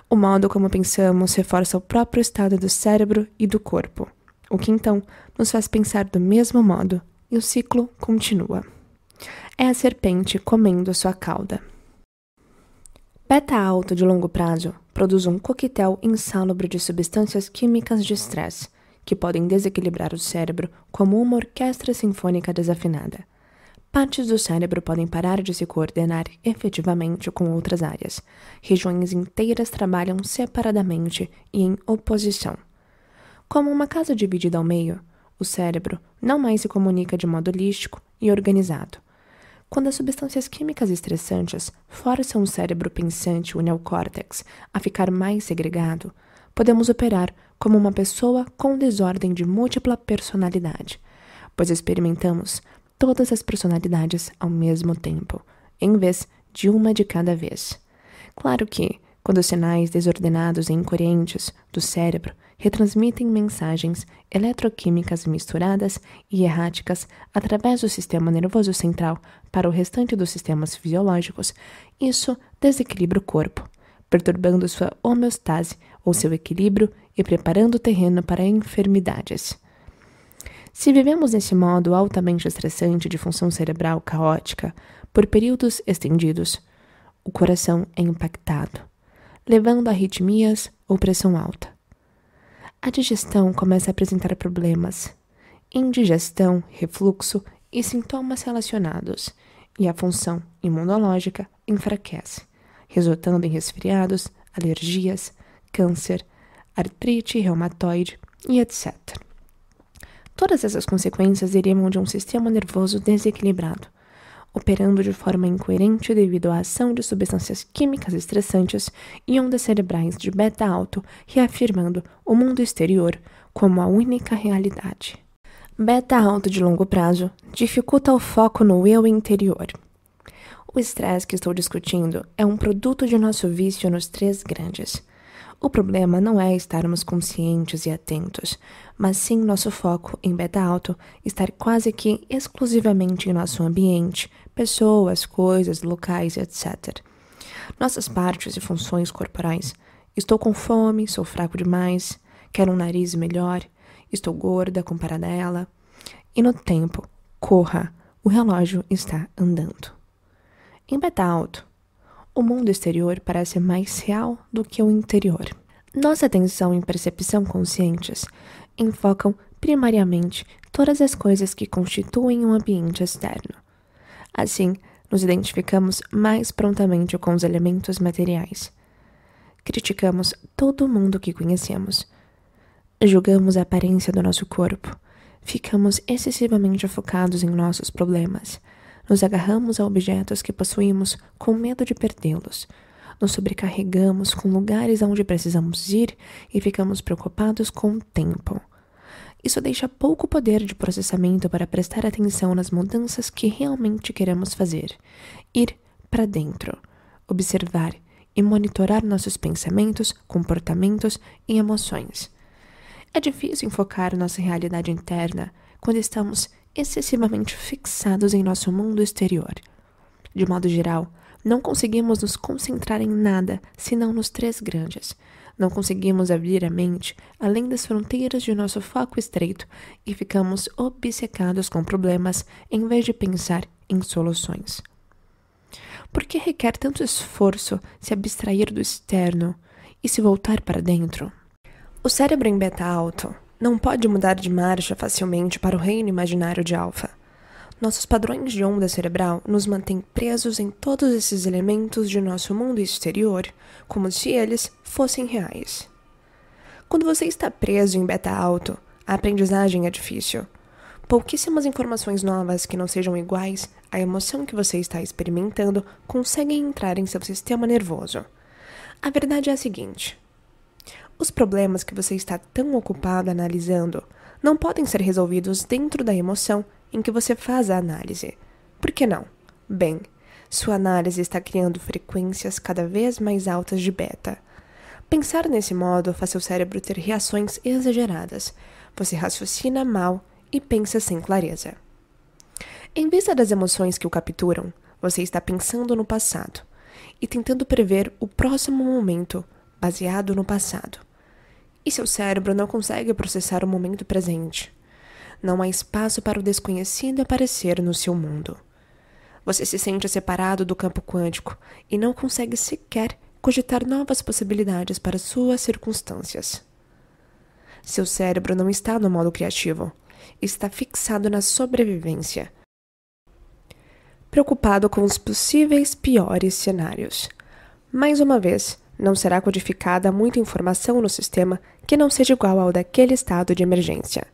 O modo como pensamos reforça o próprio estado do cérebro e do corpo, o que então nos faz pensar do mesmo modo e o ciclo continua. É a serpente comendo sua cauda. Beta alto de longo prazo produz um coquetel insalubre de substâncias químicas de estresse, que podem desequilibrar o cérebro como uma orquestra sinfônica desafinada. Partes do cérebro podem parar de se coordenar efetivamente com outras áreas. Regiões inteiras trabalham separadamente e em oposição. Como uma casa dividida ao meio, o cérebro não mais se comunica de modo holístico e organizado. Quando as substâncias químicas estressantes forçam o cérebro pensante, o neocórtex, a ficar mais segregado, podemos operar como uma pessoa com desordem de múltipla personalidade, pois experimentamos todas as personalidades ao mesmo tempo, em vez de uma de cada vez. Claro que, quando os sinais desordenados e incoerentes do cérebro retransmitem mensagens eletroquímicas misturadas e erráticas através do sistema nervoso central para o restante dos sistemas fisiológicos, isso desequilibra o corpo, perturbando sua homeostase ou seu equilíbrio e preparando o terreno para enfermidades. Se vivemos nesse modo altamente estressante de função cerebral caótica por períodos estendidos, o coração é impactado, levando a arritmias ou pressão alta. A digestão começa a apresentar problemas, indigestão, refluxo e sintomas relacionados, e a função imunológica enfraquece, resultando em resfriados, alergias, câncer, artrite reumatoide e etc. Todas essas consequências derivam de um sistema nervoso desequilibrado, operando de forma incoerente devido à ação de substâncias químicas estressantes e ondas cerebrais de beta alto, reafirmando o mundo exterior como a única realidade. Beta alto de longo prazo dificulta o foco no eu interior. O estresse que estou discutindo é um produto de nosso vício nos três grandes. O problema não é estarmos conscientes e atentos, mas sim nosso foco em beta alto estar quase que exclusivamente em nosso ambiente, pessoas, coisas, locais, etc. Nossas partes e funções corporais. Estou com fome, sou fraco demais, quero um nariz melhor, estou gorda comparada a ela. E no tempo, corra, o relógio está andando. Em beta alto, o mundo exterior parece mais real do que o interior. Nossa atenção e percepção conscientes enfocam primariamente todas as coisas que constituem um ambiente externo. Assim, nos identificamos mais prontamente com os elementos materiais. Criticamos todo mundo que conhecemos. Julgamos a aparência do nosso corpo. Ficamos excessivamente focados em nossos problemas. Nos agarramos a objetos que possuímos com medo de perdê-los. Nos sobrecarregamos com lugares aonde precisamos ir e ficamos preocupados com o tempo. Isso deixa pouco poder de processamento para prestar atenção nas mudanças que realmente queremos fazer. Ir para dentro, observar e monitorar nossos pensamentos, comportamentos e emoções. É difícil enfocar nossa realidade interna quando estamos excessivamente fixados em nosso mundo exterior. De modo geral, não conseguimos nos concentrar em nada senão nos três grandes. Não conseguimos abrir a mente além das fronteiras de nosso foco estreito e ficamos obcecados com problemas em vez de pensar em soluções. Por que requer tanto esforço se abstrair do externo e se voltar para dentro? O cérebro em beta alto não pode mudar de marcha facilmente para o reino imaginário de alfa. Nossos padrões de onda cerebral nos mantêm presos em todos esses elementos de nosso mundo exterior, como se eles fossem reais. Quando você está preso em beta alto, a aprendizagem é difícil. Pouquíssimas informações novas que não sejam iguais à emoção que você está experimentando conseguem entrar em seu sistema nervoso. A verdade é a seguinte: os problemas que você está tão ocupado analisando não podem ser resolvidos dentro da emoção em que você faz a análise. Por que não? Bem, sua análise está criando frequências cada vez mais altas de beta. Pensar nesse modo faz seu cérebro ter reações exageradas. Você raciocina mal e pensa sem clareza. Em vista das emoções que o capturam, você está pensando no passado e tentando prever o próximo momento baseado no passado. E seu cérebro não consegue processar o momento presente. Não há espaço para o desconhecido aparecer no seu mundo. Você se sente separado do campo quântico e não consegue sequer cogitar novas possibilidades para suas circunstâncias. Seu cérebro não está no modo criativo, está fixado na sobrevivência, preocupado com os possíveis piores cenários. Mais uma vez, não será codificada muita informação no sistema que não seja igual ao daquele estado de emergência.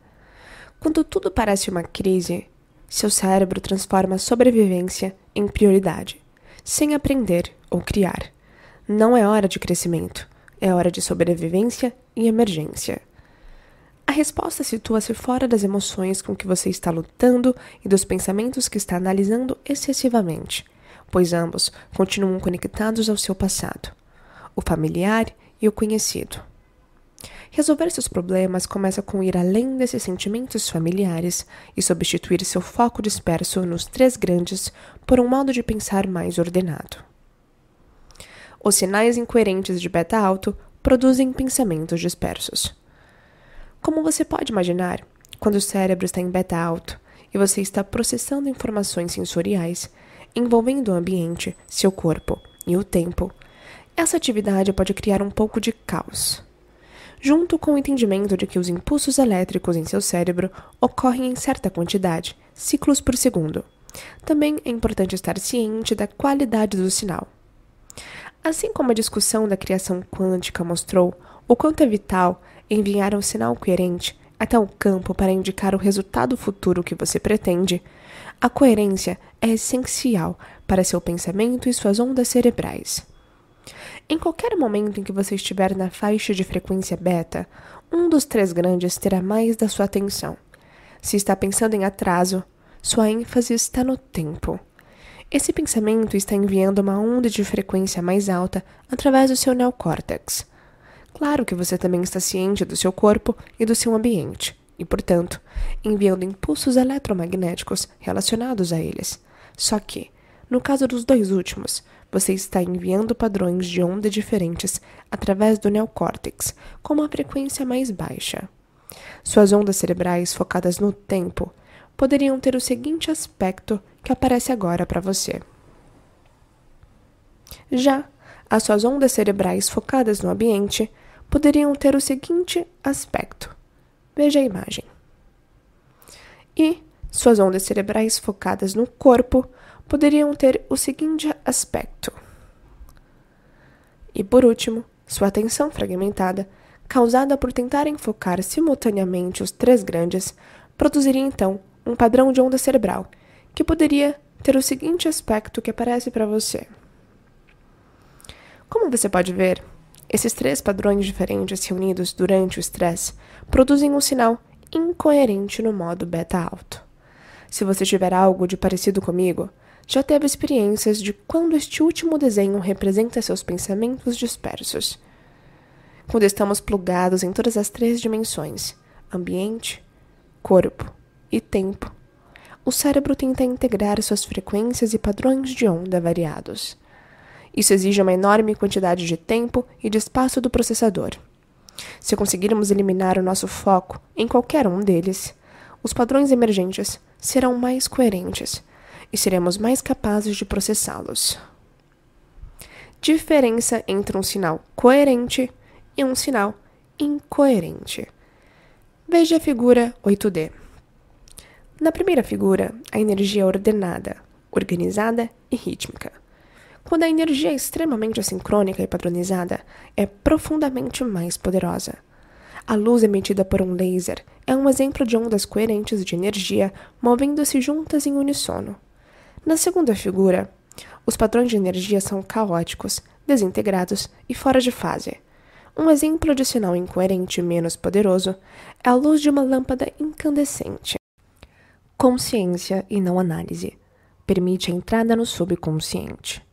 Quando tudo parece uma crise, seu cérebro transforma a sobrevivência em prioridade, sem aprender ou criar. Não é hora de crescimento, é hora de sobrevivência e emergência. A resposta situa-se fora das emoções com que você está lutando e dos pensamentos que está analisando excessivamente, pois ambos continuam conectados ao seu passado, o familiar e o conhecido. Resolver seus problemas começa com ir além desses sentimentos familiares e substituir seu foco disperso nos três grandes por um modo de pensar mais ordenado. Os sinais incoerentes de beta alto produzem pensamentos dispersos. Como você pode imaginar, quando o cérebro está em beta alto e você está processando informações sensoriais envolvendo o ambiente, seu corpo e o tempo, essa atividade pode criar um pouco de caos. Junto com o entendimento de que os impulsos elétricos em seu cérebro ocorrem em certa quantidade, ciclos por segundo. Também é importante estar ciente da qualidade do sinal. Assim como a discussão da criação quântica mostrou o quanto é vital enviar um sinal coerente até o campo para indicar o resultado futuro que você pretende, a coerência é essencial para seu pensamento e suas ondas cerebrais. Em qualquer momento em que você estiver na faixa de frequência beta, um dos três grandes terá mais da sua atenção. Se está pensando em atraso, sua ênfase está no tempo. Esse pensamento está enviando uma onda de frequência mais alta através do seu neocórtex. Claro que você também está ciente do seu corpo e do seu ambiente, e, portanto, enviando impulsos eletromagnéticos relacionados a eles. Só que, no caso dos dois últimos, você está enviando padrões de onda diferentes através do neocórtex, com uma frequência mais baixa. Suas ondas cerebrais focadas no tempo poderiam ter o seguinte aspecto que aparece agora para você. Já as suas ondas cerebrais focadas no ambiente poderiam ter o seguinte aspecto. Veja a imagem. E suas ondas cerebrais focadas no corpo poderiam ter o seguinte aspecto. E por último, sua atenção fragmentada, causada por tentar enfocar simultaneamente os três grandes, produziria então um padrão de onda cerebral, que poderia ter o seguinte aspecto que aparece para você. Como você pode ver, esses três padrões diferentes reunidos durante o estresse produzem um sinal incoerente no modo beta alto. Se você tiver algo de parecido comigo, já teve experiências de quando este último desenho representa seus pensamentos dispersos. Quando estamos plugados em todas as três dimensões, ambiente, corpo e tempo, o cérebro tenta integrar suas frequências e padrões de onda variados. Isso exige uma enorme quantidade de tempo e de espaço do processador. Se conseguirmos eliminar o nosso foco em qualquer um deles, os padrões emergentes serão mais coerentes e seremos mais capazes de processá-los. Diferença entre um sinal coerente e um sinal incoerente. Veja a figura 8D. Na primeira figura, a energia é ordenada, organizada e rítmica. Quando a energia é extremamente assincrônica e padronizada, é profundamente mais poderosa. A luz emitida por um laser é um exemplo de ondas coerentes de energia movendo-se juntas em uníssono. Na segunda figura, os padrões de energia são caóticos, desintegrados e fora de fase. Um exemplo de sinal incoerente menos poderoso é a luz de uma lâmpada incandescente. Consciência e não análise. Permite a entrada no subconsciente.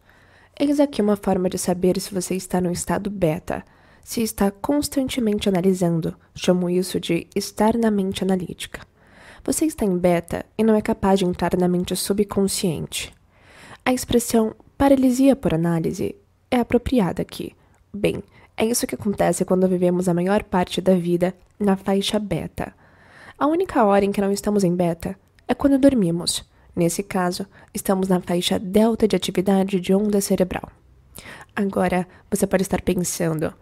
Eis aqui uma forma de saber se você está no estado beta, se está constantemente analisando. Chamo isso de estar na mente analítica. Você está em beta e não é capaz de entrar na mente subconsciente. A expressão paralisia por análise é apropriada aqui. Bem, é isso que acontece quando vivemos a maior parte da vida na faixa beta. A única hora em que não estamos em beta é quando dormimos. Nesse caso, estamos na faixa delta de atividade de onda cerebral. Agora, você pode estar pensando,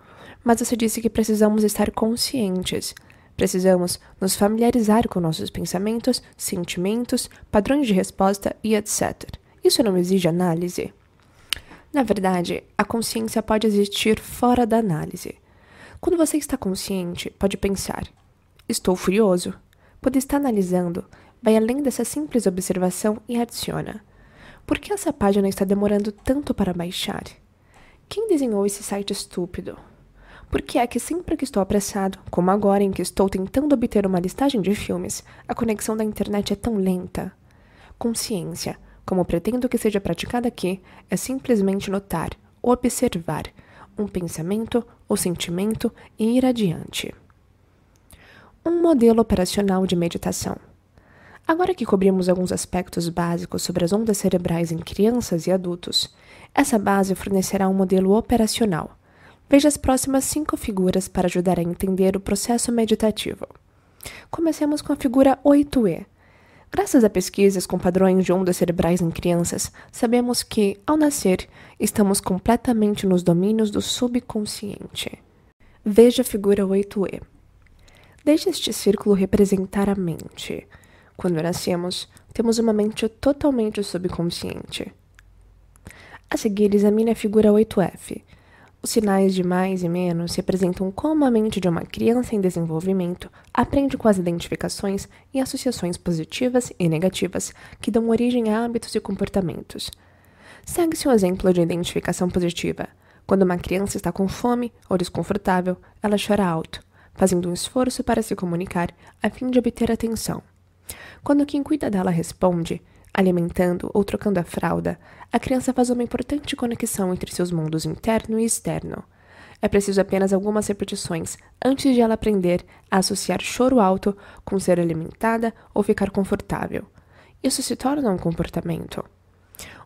mas você disse que precisamos estar conscientes. Precisamos nos familiarizar com nossos pensamentos, sentimentos, padrões de resposta e etc. Isso não exige análise? Na verdade, a consciência pode existir fora da análise. Quando você está consciente, pode pensar, estou furioso. Quando está analisando, vai além dessa simples observação e adiciona. Por que essa página está demorando tanto para baixar? Quem desenhou esse site estúpido? Por que é que sempre que estou apressado, como agora em que estou tentando obter uma listagem de filmes, a conexão da internet é tão lenta? Consciência, como pretendo que seja praticada aqui, é simplesmente notar, observar, um pensamento ou sentimento e ir adiante. Um modelo operacional de meditação. Agora que cobrimos alguns aspectos básicos sobre as ondas cerebrais em crianças e adultos, essa base fornecerá um modelo operacional. Veja as próximas 5 figuras para ajudar a entender o processo meditativo. Comecemos com a figura 8E. Graças a pesquisas com padrões de ondas cerebrais em crianças, sabemos que, ao nascer, estamos completamente nos domínios do subconsciente. Veja a figura 8E. Deixe este círculo representar a mente. Quando nascemos, temos uma mente totalmente subconsciente. A seguir, examine a figura 8F. Os sinais de mais e menos representam como a mente de uma criança em desenvolvimento aprende com as identificações e associações positivas e negativas que dão origem a hábitos e comportamentos. Segue-se um exemplo de identificação positiva. Quando uma criança está com fome ou desconfortável, ela chora alto, fazendo um esforço para se comunicar a fim de obter atenção. Quando quem cuida dela responde, alimentando ou trocando a fralda, a criança faz uma importante conexão entre seus mundos interno e externo. É preciso apenas algumas repetições antes de ela aprender a associar choro alto com ser alimentada ou ficar confortável. Isso se torna um comportamento.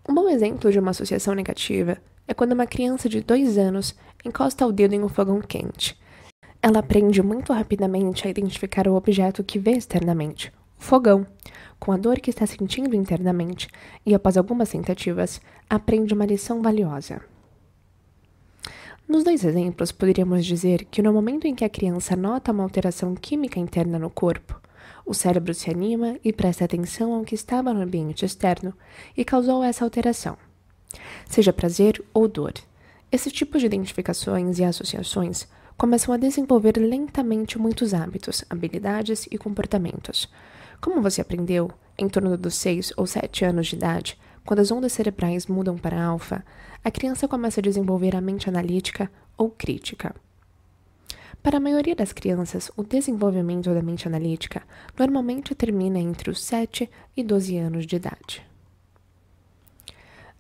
Um bom exemplo de uma associação negativa é quando uma criança de 2 anos encosta o dedo em um fogão quente. Ela aprende muito rapidamente a identificar o objeto que vê externamente, o fogão, com a dor que está sentindo internamente, e após algumas tentativas, aprende uma lição valiosa. Nos 2 exemplos, poderíamos dizer que no momento em que a criança nota uma alteração química interna no corpo, o cérebro se anima e presta atenção ao que estava no ambiente externo e causou essa alteração, seja prazer ou dor. Esse tipo de identificações e associações começam a desenvolver lentamente muitos hábitos, habilidades e comportamentos. Como você aprendeu, em torno dos 6 ou 7 anos de idade, quando as ondas cerebrais mudam para alfa, a criança começa a desenvolver a mente analítica ou crítica. Para a maioria das crianças, o desenvolvimento da mente analítica normalmente termina entre os 7 e 12 anos de idade.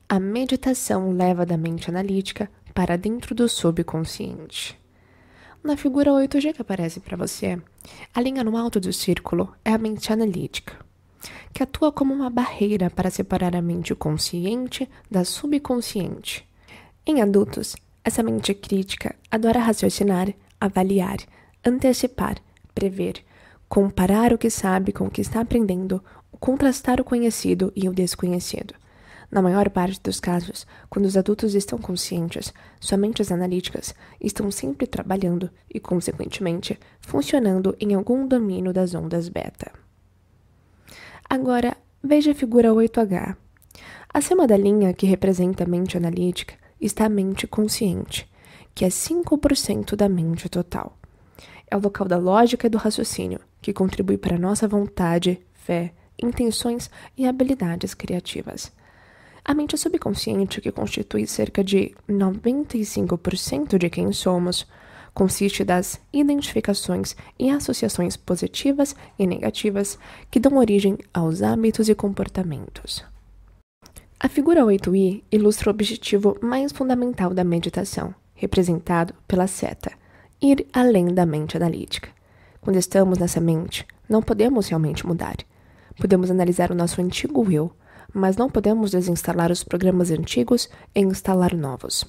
A meditação leva da mente analítica para dentro do subconsciente. Na figura 8G que aparece para você, a linha no alto do círculo é a mente analítica, que atua como uma barreira para separar a mente consciente da subconsciente. Em adultos, essa mente crítica adora raciocinar, avaliar, antecipar, prever, comparar o que sabe com o que está aprendendo, contrastar o conhecido e o desconhecido. Na maior parte dos casos, quando os adultos estão conscientes, suas mentes analíticas estão sempre trabalhando e, consequentemente, funcionando em algum domínio das ondas beta. Agora, veja a figura 8H. Acima da linha que representa a mente analítica está a mente consciente, que é 5% da mente total. É o local da lógica e do raciocínio, que contribui para a nossa vontade, fé, intenções e habilidades criativas. A mente subconsciente, que constitui cerca de 95% de quem somos, consiste das identificações e associações positivas e negativas que dão origem aos hábitos e comportamentos. A figura 8i ilustra o objetivo mais fundamental da meditação, representado pela seta, ir além da mente analítica. Quando estamos nessa mente, não podemos realmente mudar. Podemos analisar o nosso antigo eu, mas não podemos desinstalar os programas antigos e instalar novos.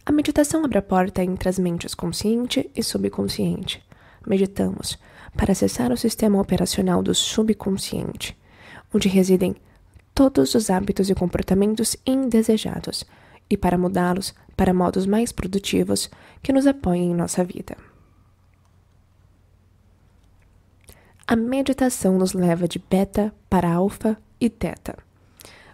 A meditação abre a porta entre as mentes consciente e subconsciente. Meditamos para acessar o sistema operacional do subconsciente, onde residem todos os hábitos e comportamentos indesejados, e para mudá-los para modos mais produtivos que nos apoiem em nossa vida. A meditação nos leva de beta para alfa e teta.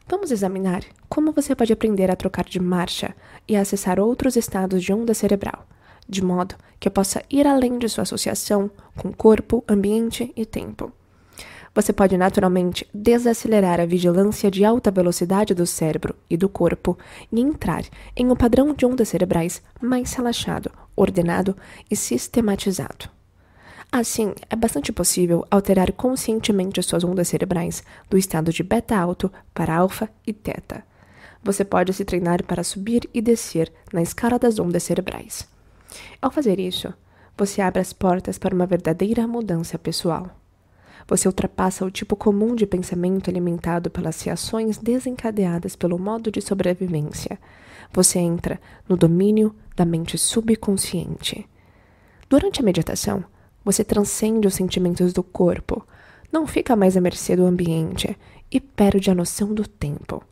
Vamos examinar como você pode aprender a trocar de marcha e a acessar outros estados de onda cerebral, de modo que possa ir além de sua associação com corpo, ambiente e tempo. Você pode naturalmente desacelerar a vigilância de alta velocidade do cérebro e do corpo e entrar em um padrão de ondas cerebrais mais relaxado, ordenado e sistematizado. Assim, é bastante possível alterar conscientemente suas ondas cerebrais do estado de beta alto para alfa e teta. Você pode se treinar para subir e descer na escala das ondas cerebrais. Ao fazer isso, você abre as portas para uma verdadeira mudança pessoal. Você ultrapassa o tipo comum de pensamento alimentado pelas reações desencadeadas pelo modo de sobrevivência. Você entra no domínio da mente subconsciente. Durante a meditação, você transcende os sentimentos do corpo, não fica mais à mercê do ambiente e perde a noção do tempo.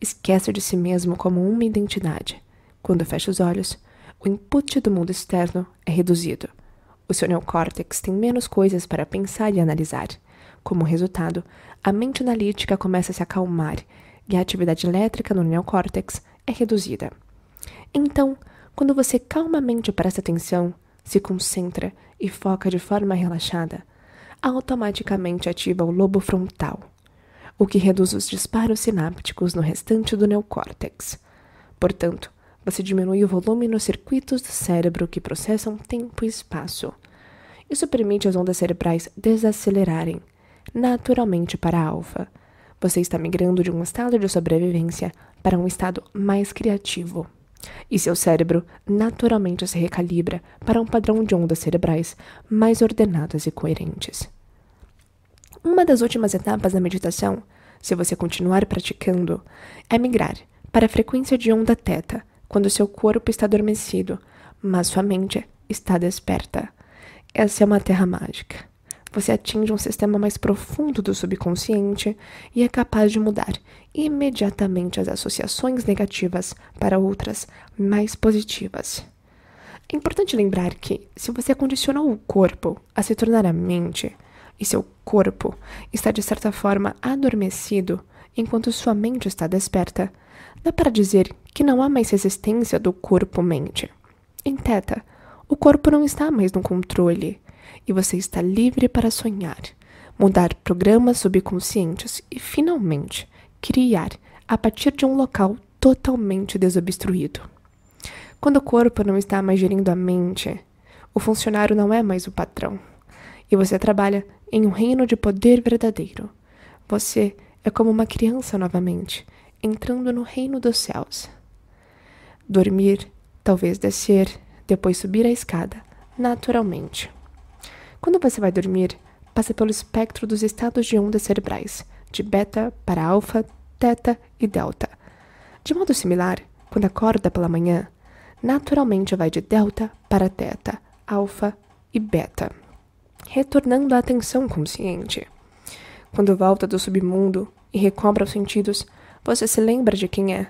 Esquece de si mesmo como uma identidade. Quando fecha os olhos, o input do mundo externo é reduzido. O seu neocórtex tem menos coisas para pensar e analisar. Como resultado, a mente analítica começa a se acalmar e a atividade elétrica no neocórtex é reduzida. Então, quando você calmamente presta atenção, se concentra e foca de forma relaxada, automaticamente ativa o lobo frontal, o que reduz os disparos sinápticos no restante do neocórtex. Portanto, você diminui o volume nos circuitos do cérebro que processam tempo e espaço. Isso permite as ondas cerebrais desacelerarem. naturalmente para alfa. Você está migrando de um estado de sobrevivência para um estado mais criativo. E seu cérebro naturalmente se recalibra para um padrão de ondas cerebrais mais ordenadas e coerentes. Uma das últimas etapas da meditação, se você continuar praticando, é migrar para a frequência de onda θ, quando seu corpo está adormecido, mas sua mente está desperta. Essa é uma terra mágica. Você atinge um sistema mais profundo do subconsciente e é capaz de mudar imediatamente as associações negativas para outras mais positivas. É importante lembrar que, se você condicionou o corpo a se tornar a mente, e seu corpo está de certa forma adormecido enquanto sua mente está desperta, dá para dizer que não há mais resistência do corpo-mente. Em θ, o corpo não está mais no controle e você está livre para sonhar, mudar programas subconscientes e, finalmente, criar a partir de um local totalmente desobstruído. Quando o corpo não está mais gerindo a mente, o funcionário não é mais o patrão e você trabalha em um reino de poder verdadeiro. Você é como uma criança novamente, entrando no reino dos céus. Dormir, talvez descer, depois subir a escada, naturalmente. Quando você vai dormir, passa pelo espectro dos estados de ondas cerebrais, de beta para alfa, θ e delta. De modo similar, quando acorda pela manhã, naturalmente vai de delta para θ, alfa e beta, retornando à atenção consciente. Quando volta do submundo e recobra os sentidos, você se lembra de quem é,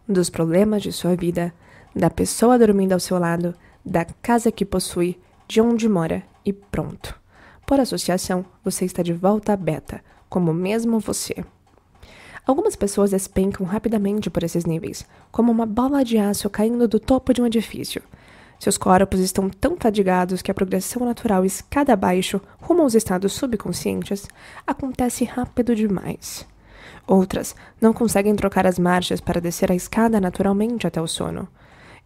dos problemas de sua vida, da pessoa dormindo ao seu lado, da casa que possui, de onde mora e pronto. Por associação, você está de volta a beta, como mesmo você. Algumas pessoas despencam rapidamente por esses níveis, como uma bola de aço caindo do topo de um edifício. Seus corpos estão tão fadigados que a progressão natural escada abaixo, rumo aos estados subconscientes, acontece rápido demais. Outras não conseguem trocar as marchas para descer a escada naturalmente até o sono.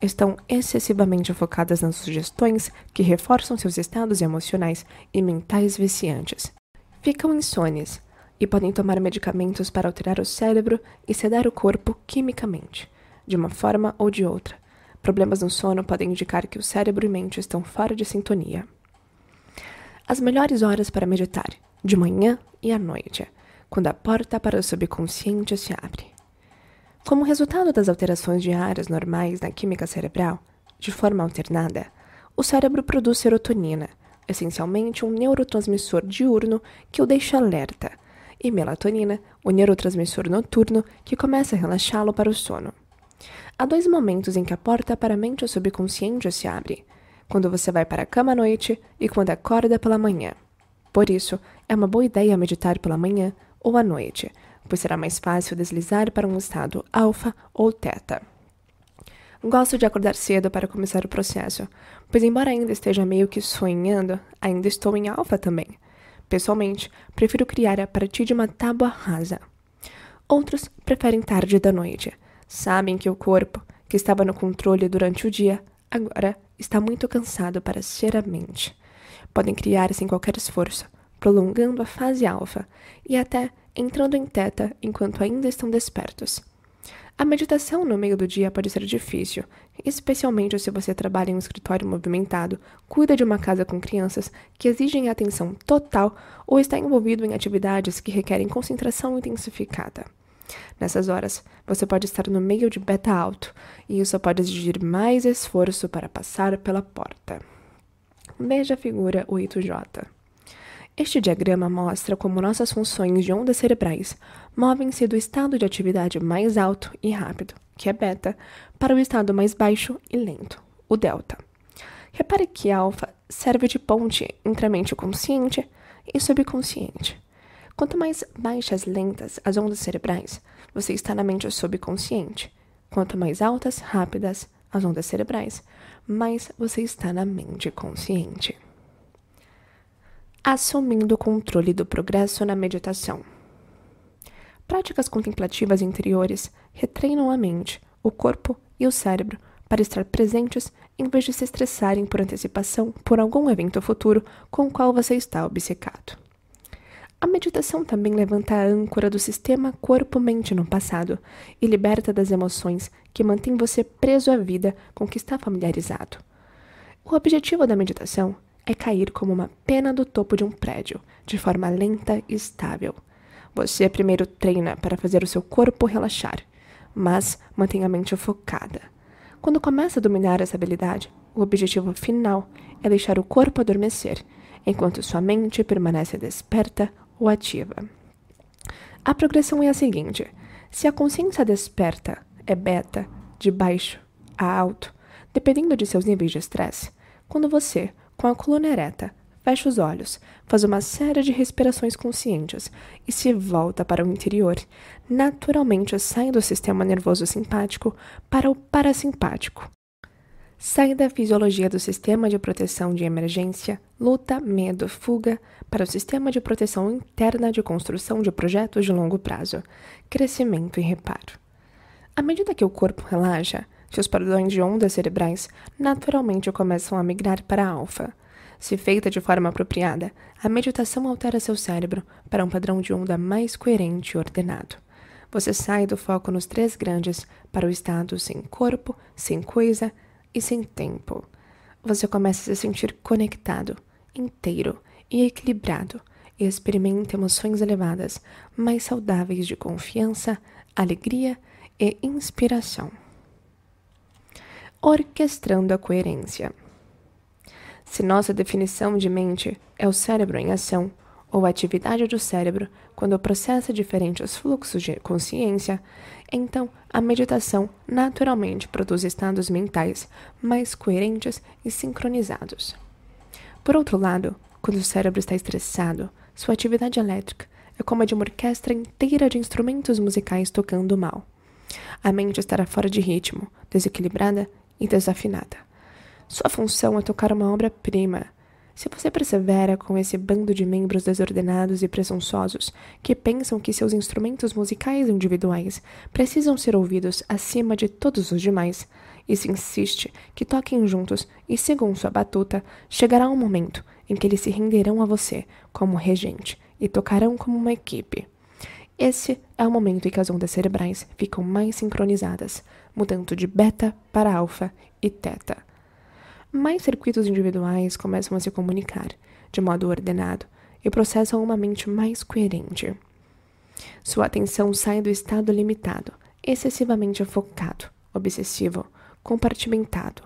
Estão excessivamente focadas nas sugestões que reforçam seus estados emocionais e mentais viciantes. Ficam insones e podem tomar medicamentos para alterar o cérebro e sedar o corpo quimicamente, de uma forma ou de outra. Problemas no sono podem indicar que o cérebro e mente estão fora de sintonia. As melhores horas para meditar, de manhã e à noite, quando a porta para o subconsciente se abre. Como resultado das alterações diárias normais na química cerebral, de forma alternada, o cérebro produz serotonina, essencialmente um neurotransmissor diurno que o deixa alerta, e melatonina, o neurotransmissor noturno que começa a relaxá-lo para o sono. Há 2 momentos em que a porta para a mente subconsciente se abre, quando você vai para a cama à noite e quando acorda pela manhã. Por isso, é uma boa ideia meditar pela manhã ou à noite, pois será mais fácil deslizar para um estado alfa ou θ. Gosto de acordar cedo para começar o processo, pois embora ainda esteja meio que sonhando, ainda estou em alfa também. Pessoalmente, prefiro criar a partir de uma tábua rasa. Outros preferem tarde da noite. Sabem que o corpo, que estava no controle durante o dia, agora está muito cansado para ser a mente. Podem criar sem qualquer esforço, prolongando a fase alfa e até entrando em θ enquanto ainda estão despertos. A meditação no meio do dia pode ser difícil, especialmente se você trabalha em um escritório movimentado, cuida de uma casa com crianças que exigem atenção total ou está envolvido em atividades que requerem concentração intensificada. Nessas horas, você pode estar no meio de beta alto, e isso pode exigir mais esforço para passar pela porta. Veja a figura 8J. Este diagrama mostra como nossas funções de ondas cerebrais movem-se do estado de atividade mais alto e rápido, que é beta, para o estado mais baixo e lento, o delta. Repare que alfa serve de ponte entre a mente consciente e subconsciente. Quanto mais baixas lentas as ondas cerebrais, você está na mente subconsciente. Quanto mais altas, rápidas as ondas cerebrais, mais você está na mente consciente. Assumindo o controle do progresso na meditação. Práticas contemplativas interiores retreinam a mente, o corpo e o cérebro para estar presentes em vez de se estressarem por antecipação por algum evento futuro com o qual você está obcecado. A meditação também levanta a âncora do sistema corpo-mente no passado e liberta das emoções que mantêm você preso à vida com que está familiarizado. O objetivo da meditação é cair como uma pena do topo de um prédio, de forma lenta e estável. Você primeiro treina para fazer o seu corpo relaxar, mas mantém a mente focada. Quando começa a dominar essa habilidade, o objetivo final é deixar o corpo adormecer, enquanto sua mente permanece desperta ou ativa. A progressão é a seguinte: se a consciência desperta é beta, de baixo a alto, dependendo de seus níveis de estresse, quando você, com a coluna ereta, fecha os olhos, faz uma série de respirações conscientes e se volta para o interior, naturalmente sai do sistema nervoso simpático para o parasimpático. Sai da fisiologia do sistema de proteção de emergência, luta, medo, fuga, para o sistema de proteção interna de construção de projetos de longo prazo, crescimento e reparo. À medida que o corpo relaxa, seus padrões de ondas cerebrais naturalmente começam a migrar para alfa. Se feita de forma apropriada, a meditação altera seu cérebro para um padrão de onda mais coerente e ordenado. Você sai do foco nos três grandes para o estado sem corpo, sem coisa e sem tempo. Você começa a se sentir conectado, inteiro e equilibrado e experimenta emoções elevadas, mais saudáveis de confiança, alegria e inspiração. Orquestrando a coerência. Se nossa definição de mente é o cérebro em ação, ou a atividade do cérebro quando processa diferentes fluxos de consciência, então a meditação naturalmente produz estados mentais mais coerentes e sincronizados. Por outro lado, quando o cérebro está estressado, sua atividade elétrica é como a de uma orquestra inteira de instrumentos musicais tocando mal. A mente estará fora de ritmo, desequilibrada e desafinada. Sua função é tocar uma obra-prima. Se você persevera com esse bando de membros desordenados e presunçosos que pensam que seus instrumentos musicais individuais precisam ser ouvidos acima de todos os demais, e se insiste que toquem juntos e sigam sua batuta, chegará um momento em que eles se renderão a você como regente e tocarão como uma equipe. Esse é o momento em que as ondas cerebrais ficam mais sincronizadas, mudando de beta para alfa e teta. Mais circuitos individuais começam a se comunicar, de modo ordenado, e processam uma mente mais coerente. Sua atenção sai do estado limitado, excessivamente focado, obsessivo, compartimentado,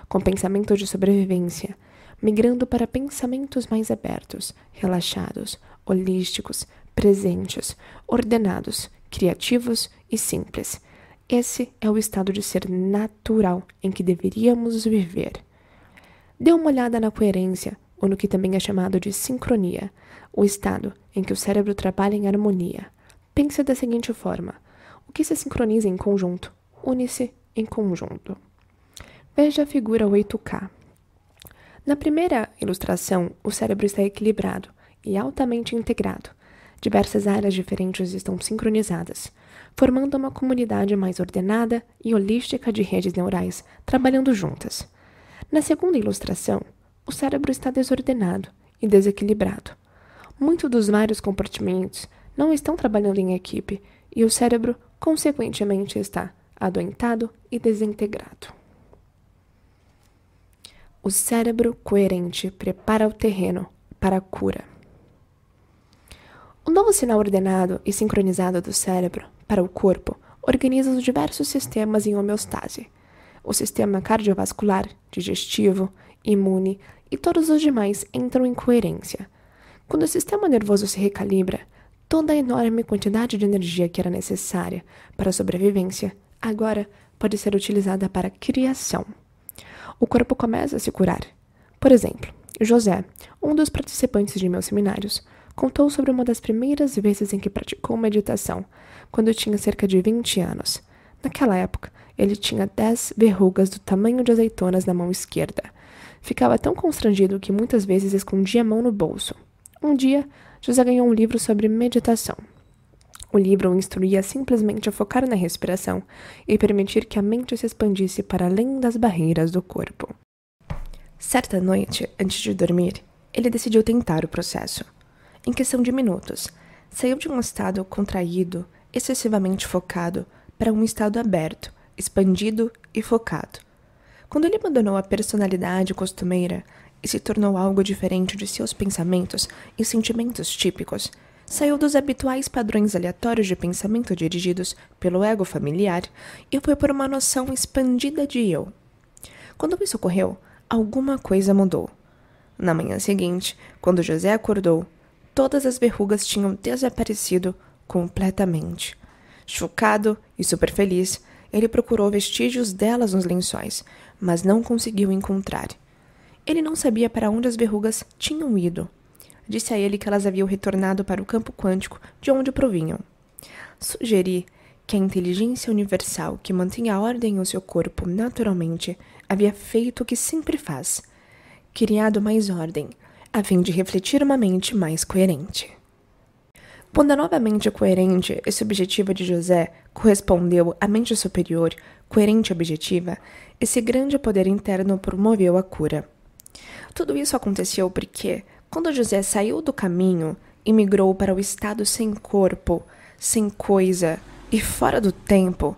com pensamentos de sobrevivência, migrando para pensamentos mais abertos, relaxados, holísticos, presentes, ordenados, criativos e simples. Esse é o estado de ser natural em que deveríamos viver. Dê uma olhada na coerência, ou no que também é chamado de sincronia, o estado em que o cérebro trabalha em harmonia. Pense da seguinte forma: o que se sincroniza em conjunto, une-se em conjunto. Veja a figura 8K. Na primeira ilustração, o cérebro está equilibrado e altamente integrado. Diversas áreas diferentes estão sincronizadas, formando uma comunidade mais ordenada e holística de redes neurais trabalhando juntas. Na segunda ilustração, o cérebro está desordenado e desequilibrado. Muitos dos vários compartimentos não estão trabalhando em equipe e o cérebro, consequentemente, está adoentado e desintegrado. O cérebro coerente prepara o terreno para a cura. O novo sinal ordenado e sincronizado do cérebro para o corpo organiza os diversos sistemas em homeostase. O sistema cardiovascular, digestivo, imune e todos os demais entram em coerência. Quando o sistema nervoso se recalibra, toda a enorme quantidade de energia que era necessária para a sobrevivência agora pode ser utilizada para a criação. O corpo começa a se curar. Por exemplo, José, um dos participantes de meus seminários, contou sobre uma das primeiras vezes em que praticou meditação, quando tinha cerca de 20 anos. Naquela época, ele tinha 10 verrugas do tamanho de azeitonas na mão esquerda. Ficava tão constrangido que muitas vezes escondia a mão no bolso. Um dia, José ganhou um livro sobre meditação. O livro o instruía simplesmente a focar na respiração e permitir que a mente se expandisse para além das barreiras do corpo. Certa noite, antes de dormir, ele decidiu tentar o processo. em questão de minutos. Saiu de um estado contraído, excessivamente focado, para um estado aberto, expandido e focado. Quando ele abandonou a personalidade costumeira e se tornou algo diferente de seus pensamentos e sentimentos típicos, saiu dos habituais padrões aleatórios de pensamento dirigidos pelo ego familiar e foi por uma noção expandida de eu. Quando isso ocorreu, alguma coisa mudou. Na manhã seguinte, quando José acordou, todas as verrugas tinham desaparecido completamente. Chocado e super feliz, ele procurou vestígios delas nos lençóis, mas não conseguiu encontrar. Ele não sabia para onde as verrugas tinham ido. Disse a ele que elas haviam retornado para o campo quântico de onde provinham. Sugeri que a inteligência universal que mantém a ordem em seu corpo naturalmente havia feito o que sempre faz, criado mais ordem, a fim de refletir uma mente mais coerente. Quando a nova mente coerente e subjetiva de José correspondeu à mente superior, coerente e objetiva, esse grande poder interno promoveu a cura. Tudo isso aconteceu porque, quando José saiu do caminho e migrou para o estado sem corpo, sem coisa e fora do tempo,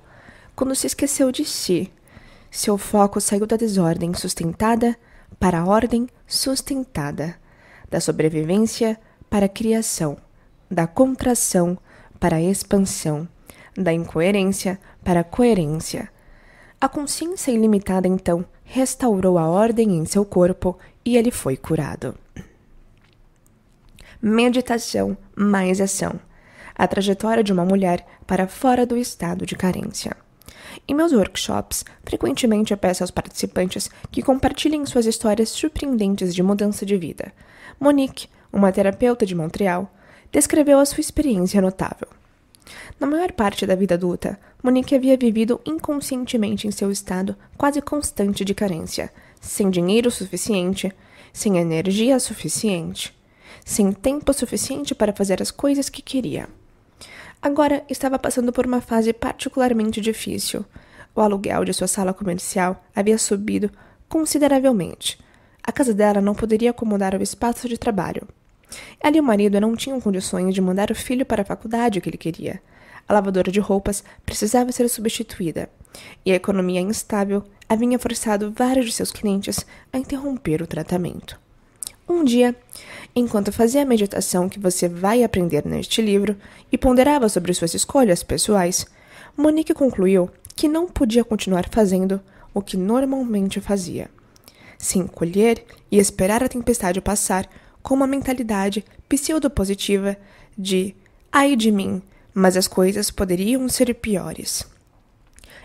quando se esqueceu de si, seu foco saiu da desordem sustentada para a ordem sustentada, da sobrevivência para a criação, da contração para a expansão, da incoerência para a coerência. A consciência ilimitada, então, restaurou a ordem em seu corpo e ele foi curado. Meditação mais ação. A trajetória de uma mulher para fora do estado de carência. Em meus workshops, frequentemente eu peço aos participantes que compartilhem suas histórias surpreendentes de mudança de vida. Monique, uma terapeuta de Montreal, descreveu a sua experiência notável. Na maior parte da vida adulta, Monique havia vivido inconscientemente em seu estado quase constante de carência, sem dinheiro suficiente, sem energia suficiente, sem tempo suficiente para fazer as coisas que queria. Agora estava passando por uma fase particularmente difícil. O aluguel de sua sala comercial havia subido consideravelmente. A casa dela não poderia acomodar o espaço de trabalho. Ela e o marido não tinham condições de mandar o filho para a faculdade que ele queria. A lavadora de roupas precisava ser substituída, e a economia instável havia forçado vários de seus clientes a interromper o tratamento. Um dia, enquanto fazia a meditação que você vai aprender neste livro e ponderava sobre suas escolhas pessoais, Monique concluiu que não podia continuar fazendo o que normalmente fazia. Se encolher e esperar a tempestade passar com uma mentalidade pseudo-positiva de ai de mim, mas as coisas poderiam ser piores.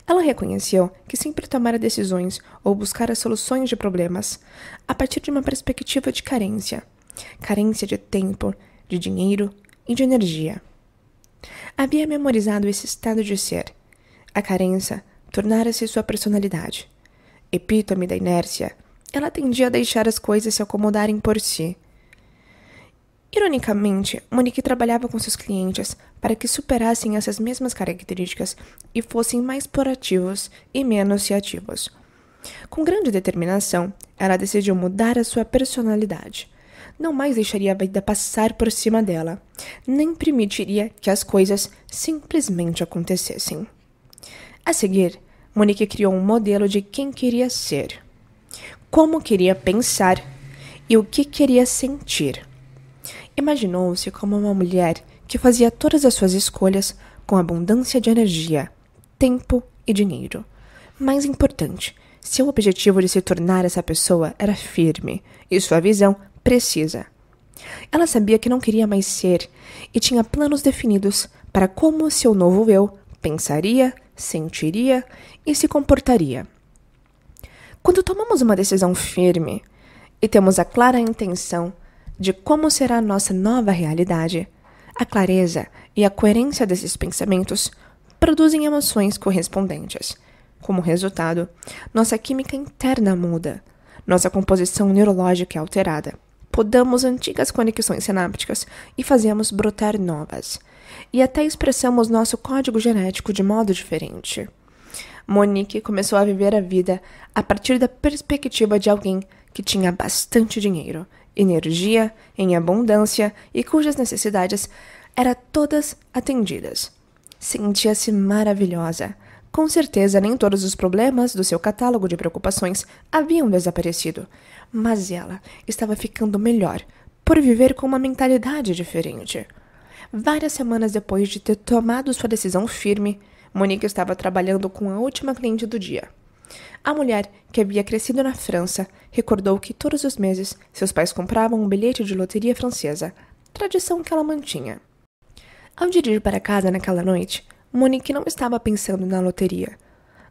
Ela reconheceu que sempre tomara decisões ou buscara soluções de problemas a partir de uma perspectiva de carência. Carência de tempo, de dinheiro e de energia. Havia memorizado esse estado de ser. A carência tornara-se sua personalidade. Epítome da inércia, ela tendia a deixar as coisas se acomodarem por si. Ironicamente, Monique trabalhava com seus clientes para que superassem essas mesmas características e fossem mais proativos e menos reativos. Com grande determinação, ela decidiu mudar a sua personalidade. Não mais deixaria a vida passar por cima dela, nem permitiria que as coisas simplesmente acontecessem. A seguir, Monique criou um modelo de quem queria ser, como queria pensar e o que queria sentir. Imaginou-se como uma mulher que fazia todas as suas escolhas com abundância de energia, tempo e dinheiro. Mais importante, seu objetivo de se tornar essa pessoa era firme e sua visão precisa. Ela sabia que não queria mais ser e tinha planos definidos para como seu novo eu pensaria, sentiria e se comportaria. Quando tomamos uma decisão firme e temos a clara intenção de como será a nossa nova realidade, a clareza e a coerência desses pensamentos produzem emoções correspondentes. Como resultado, nossa química interna muda, nossa composição neurológica é alterada, podamos antigas conexões sinápticas e fazemos brotar novas, e até expressamos nosso código genético de modo diferente. Monique começou a viver a vida a partir da perspectiva de alguém que tinha bastante dinheiro energia em abundância e cujas necessidades eram todas atendidas. Sentia-se maravilhosa. Com certeza, nem todos os problemas do seu catálogo de preocupações haviam desaparecido, mas ela estava ficando melhor por viver com uma mentalidade diferente. Várias semanas depois de ter tomado sua decisão firme, Monique estava trabalhando com a última cliente do dia. A mulher, que havia crescido na França, recordou que todos os meses seus pais compravam um bilhete de loteria francesa, tradição que ela mantinha. Ao dirigir para casa naquela noite, Monique não estava pensando na loteria.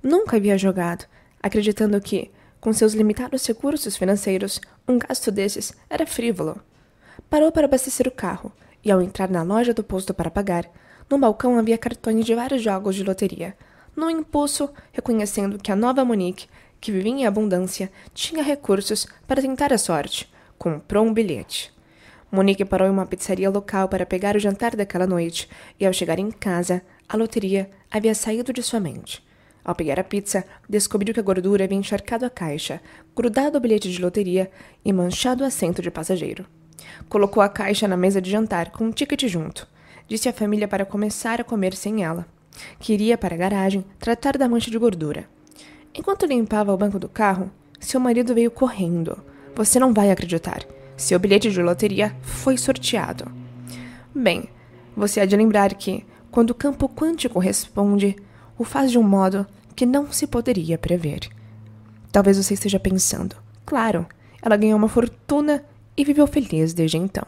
Nunca havia jogado, acreditando que, com seus limitados recursos financeiros, um gasto desses era frívolo. Parou para abastecer o carro, e ao entrar na loja do posto para pagar, no balcão havia cartões de vários jogos de loteria. No impulso, reconhecendo que a nova Monique, que vivia em abundância, tinha recursos para tentar a sorte, comprou um bilhete. Monique parou em uma pizzaria local para pegar o jantar daquela noite, e ao chegar em casa, a loteria havia saído de sua mente. Ao pegar a pizza, descobriu que a gordura havia encharcado a caixa, grudado o bilhete de loteria e manchado o assento de passageiro. Colocou a caixa na mesa de jantar com um ticket junto. Disse à família para começar a comer sem ela. Queria para a garagem tratar da mancha de gordura. Enquanto limpava o banco do carro, seu marido veio correndo. Você não vai acreditar. Seu bilhete de loteria foi sorteado. Bem, você há de lembrar que, quando o campo quântico responde, o faz de um modo que não se poderia prever. Talvez você esteja pensando, claro, ela ganhou uma fortuna e viveu feliz desde então.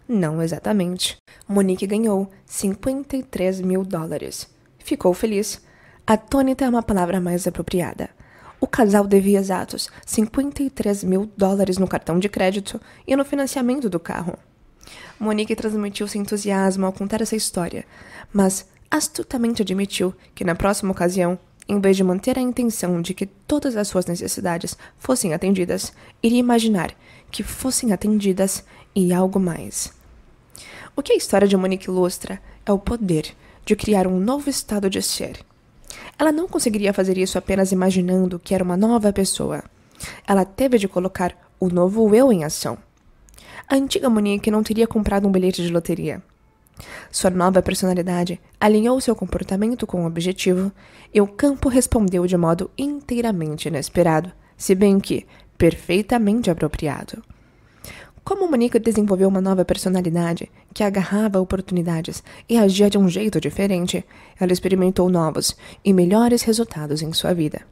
Não exatamente. Monique ganhou $53 mil. Ficou feliz? Atônita é uma palavra mais apropriada. O casal devia exatos $53 mil no cartão de crédito e no financiamento do carro. Monique transmitiu seu entusiasmo ao contar essa história, mas astutamente admitiu que na próxima ocasião, em vez de manter a intenção de que todas as suas necessidades fossem atendidas, iria imaginar que fossem atendidas e algo mais. O que a história de Monique ilustra é o poder de criar um novo estado de ser. Ela não conseguiria fazer isso apenas imaginando que era uma nova pessoa. Ela teve de colocar o novo eu em ação. A antiga Monique não teria comprado um bilhete de loteria. Sua nova personalidade alinhou seu comportamento com o objetivo e o campo respondeu de modo inteiramente inesperado, se bem que perfeitamente apropriado. Como Monique desenvolveu uma nova personalidade que agarrava oportunidades e agia de um jeito diferente, ela experimentou novos e melhores resultados em sua vida.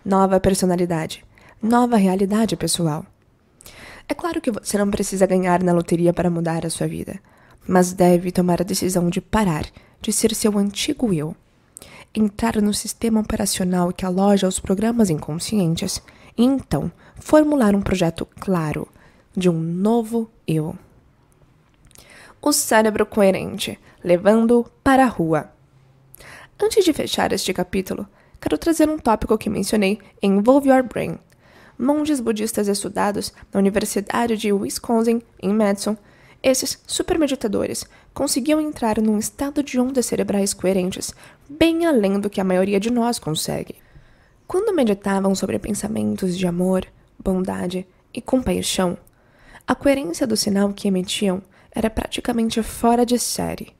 Nova personalidade, nova realidade pessoal. É claro que você não precisa ganhar na loteria para mudar a sua vida, mas deve tomar a decisão de parar de ser seu antigo eu, entrar no sistema operacional que aloja os programas inconscientes e então formular um projeto claro de um novo eu. O cérebro coerente, levando-o para a rua. Antes de fechar este capítulo, quero trazer um tópico que mencionei em Evolve Your Brain. Monges budistas estudados na Universidade de Wisconsin, em Madison, esses supermeditadores conseguiam entrar num estado de ondas cerebrais coerentes, bem além do que a maioria de nós consegue. Quando meditavam sobre pensamentos de amor, bondade e compaixão, a coerência do sinal que emitiam era praticamente fora de série.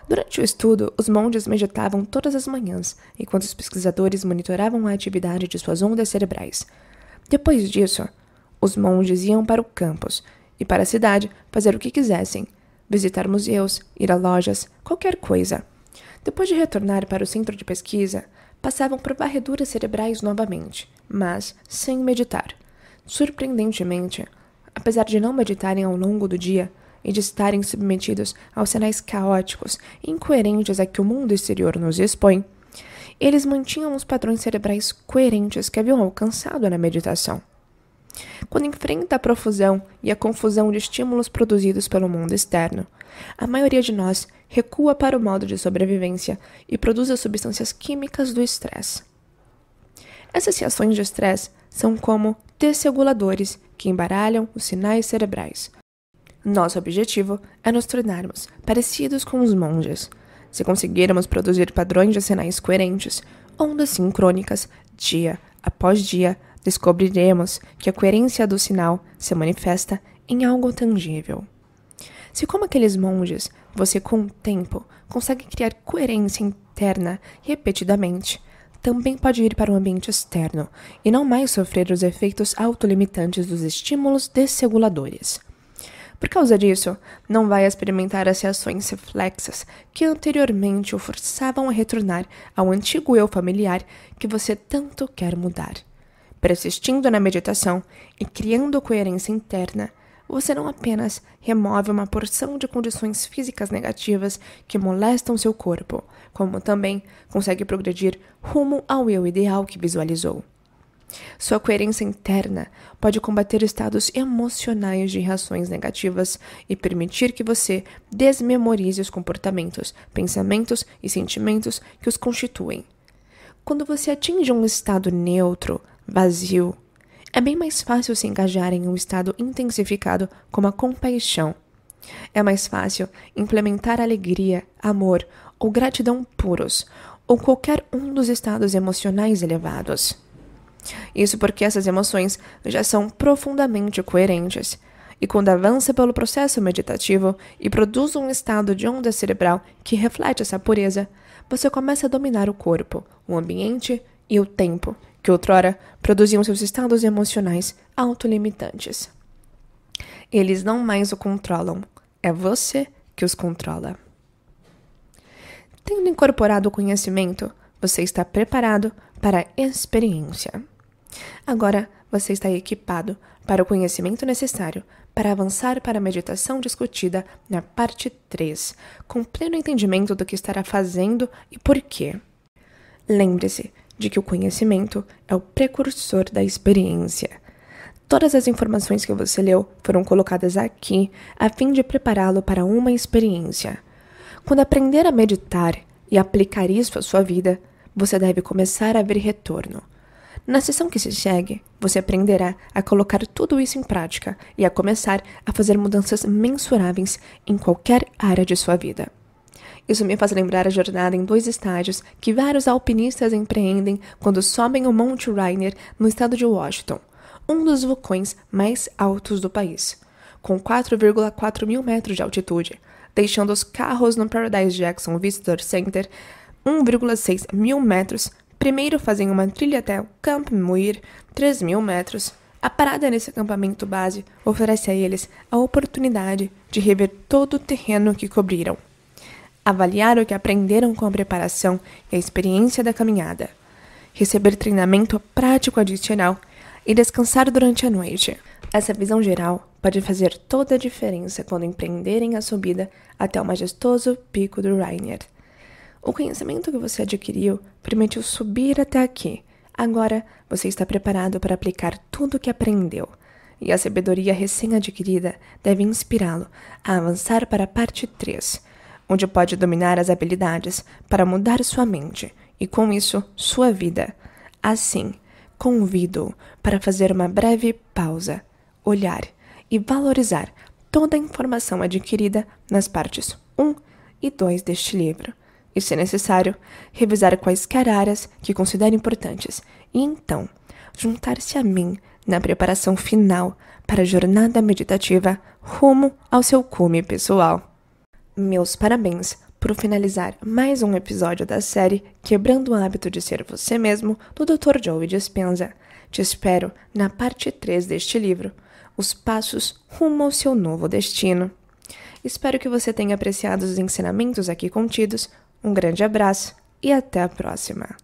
Durante o estudo, os monges meditavam todas as manhãs, enquanto os pesquisadores monitoravam a atividade de suas ondas cerebrais. Depois disso, os monges iam para o campus e para a cidade fazer o que quisessem, visitar museus, ir a lojas, qualquer coisa. Depois de retornar para o centro de pesquisa, passavam por varreduras cerebrais novamente, mas sem meditar. Surpreendentemente, apesar de não meditarem ao longo do dia e de estarem submetidos aos sinais caóticos e incoerentes a que o mundo exterior nos expõe, eles mantinham os padrões cerebrais coerentes que haviam alcançado na meditação. Quando enfrenta a profusão e a confusão de estímulos produzidos pelo mundo externo, a maioria de nós recua para o modo de sobrevivência e produz as substâncias químicas do estresse. Essas reações de estresse são como desreguladores que embaralham os sinais cerebrais. Nosso objetivo é nos tornarmos parecidos com os monges. Se conseguirmos produzir padrões de sinais coerentes, ondas sincrônicas, dia após dia, descobriremos que a coerência do sinal se manifesta em algo tangível. Se, como aqueles monges, você com o tempo consegue criar coerência interna repetidamente, também pode ir para o ambiente externo e não mais sofrer os efeitos autolimitantes dos estímulos desreguladores. Por causa disso, não vai experimentar as reações reflexas que anteriormente o forçavam a retornar ao antigo eu familiar que você tanto quer mudar. Persistindo na meditação e criando coerência interna, você não apenas remove uma porção de condições físicas negativas que molestam seu corpo, como também consegue progredir rumo ao eu ideal que visualizou. Sua coerência interna pode combater estados emocionais de reações negativas e permitir que você desmemorize os comportamentos, pensamentos e sentimentos que os constituem. Quando você atinge um estado neutro, vazio, é bem mais fácil se engajar em um estado intensificado como a compaixão. É mais fácil implementar alegria, amor ou gratidão puros, ou qualquer um dos estados emocionais elevados. Isso porque essas emoções já são profundamente coerentes, e quando avança pelo processo meditativo e produz um estado de onda cerebral que reflete essa pureza, você começa a dominar o corpo, o ambiente e o tempo, que outrora produziam seus estados emocionais autolimitantes. Eles não mais o controlam, é você que os controla. Tendo incorporado o conhecimento, você está preparado para a experiência. Agora, você está equipado para o conhecimento necessário para avançar para a meditação discutida na parte 3, com pleno entendimento do que estará fazendo e por quê. Lembre-se de que o conhecimento é o precursor da experiência. Todas as informações que você leu foram colocadas aqui a fim de prepará-lo para uma experiência. Quando aprender a meditar e aplicar isso à sua vida, você deve começar a ver retorno. Na sessão que se segue, você aprenderá a colocar tudo isso em prática e a começar a fazer mudanças mensuráveis em qualquer área de sua vida. Isso me faz lembrar a jornada em 2 estágios que vários alpinistas empreendem quando sobem o Monte Rainier no estado de Washington, um dos vulcões mais altos do país, com 4,4 mil metros de altitude, deixando os carros no Paradise Jackson Visitor Center 1,6 mil metros. Primeiro fazem uma trilha até o Camp Muir, 3 mil metros. A parada nesse acampamento base oferece a eles a oportunidade de rever todo o terreno que cobriram, avaliar o que aprenderam com a preparação e a experiência da caminhada, receber treinamento prático adicional e descansar durante a noite. Essa visão geral pode fazer toda a diferença quando empreenderem a subida até o majestoso pico do Rainier. O conhecimento que você adquiriu permitiu subir até aqui. Agora, você está preparado para aplicar tudo o que aprendeu. E a sabedoria recém-adquirida deve inspirá-lo a avançar para a parte 3, onde pode dominar as habilidades para mudar sua mente e, com isso, sua vida. Assim, convido-o para fazer uma breve pausa, olhar e valorizar toda a informação adquirida nas partes 1 e 2 deste livro. E, se necessário, revisar quaisquer áreas que considere importantes e, então, juntar-se a mim na preparação final para a jornada meditativa rumo ao seu cume pessoal. Meus parabéns por finalizar mais um episódio da série Quebrando o Hábito de Ser Você Mesmo, do Dr. Joe Dispenza. Te espero na parte 3 deste livro, Os Passos Rumo ao Seu Novo Destino. Espero que você tenha apreciado os ensinamentos aqui contidos. Um grande abraço e até a próxima!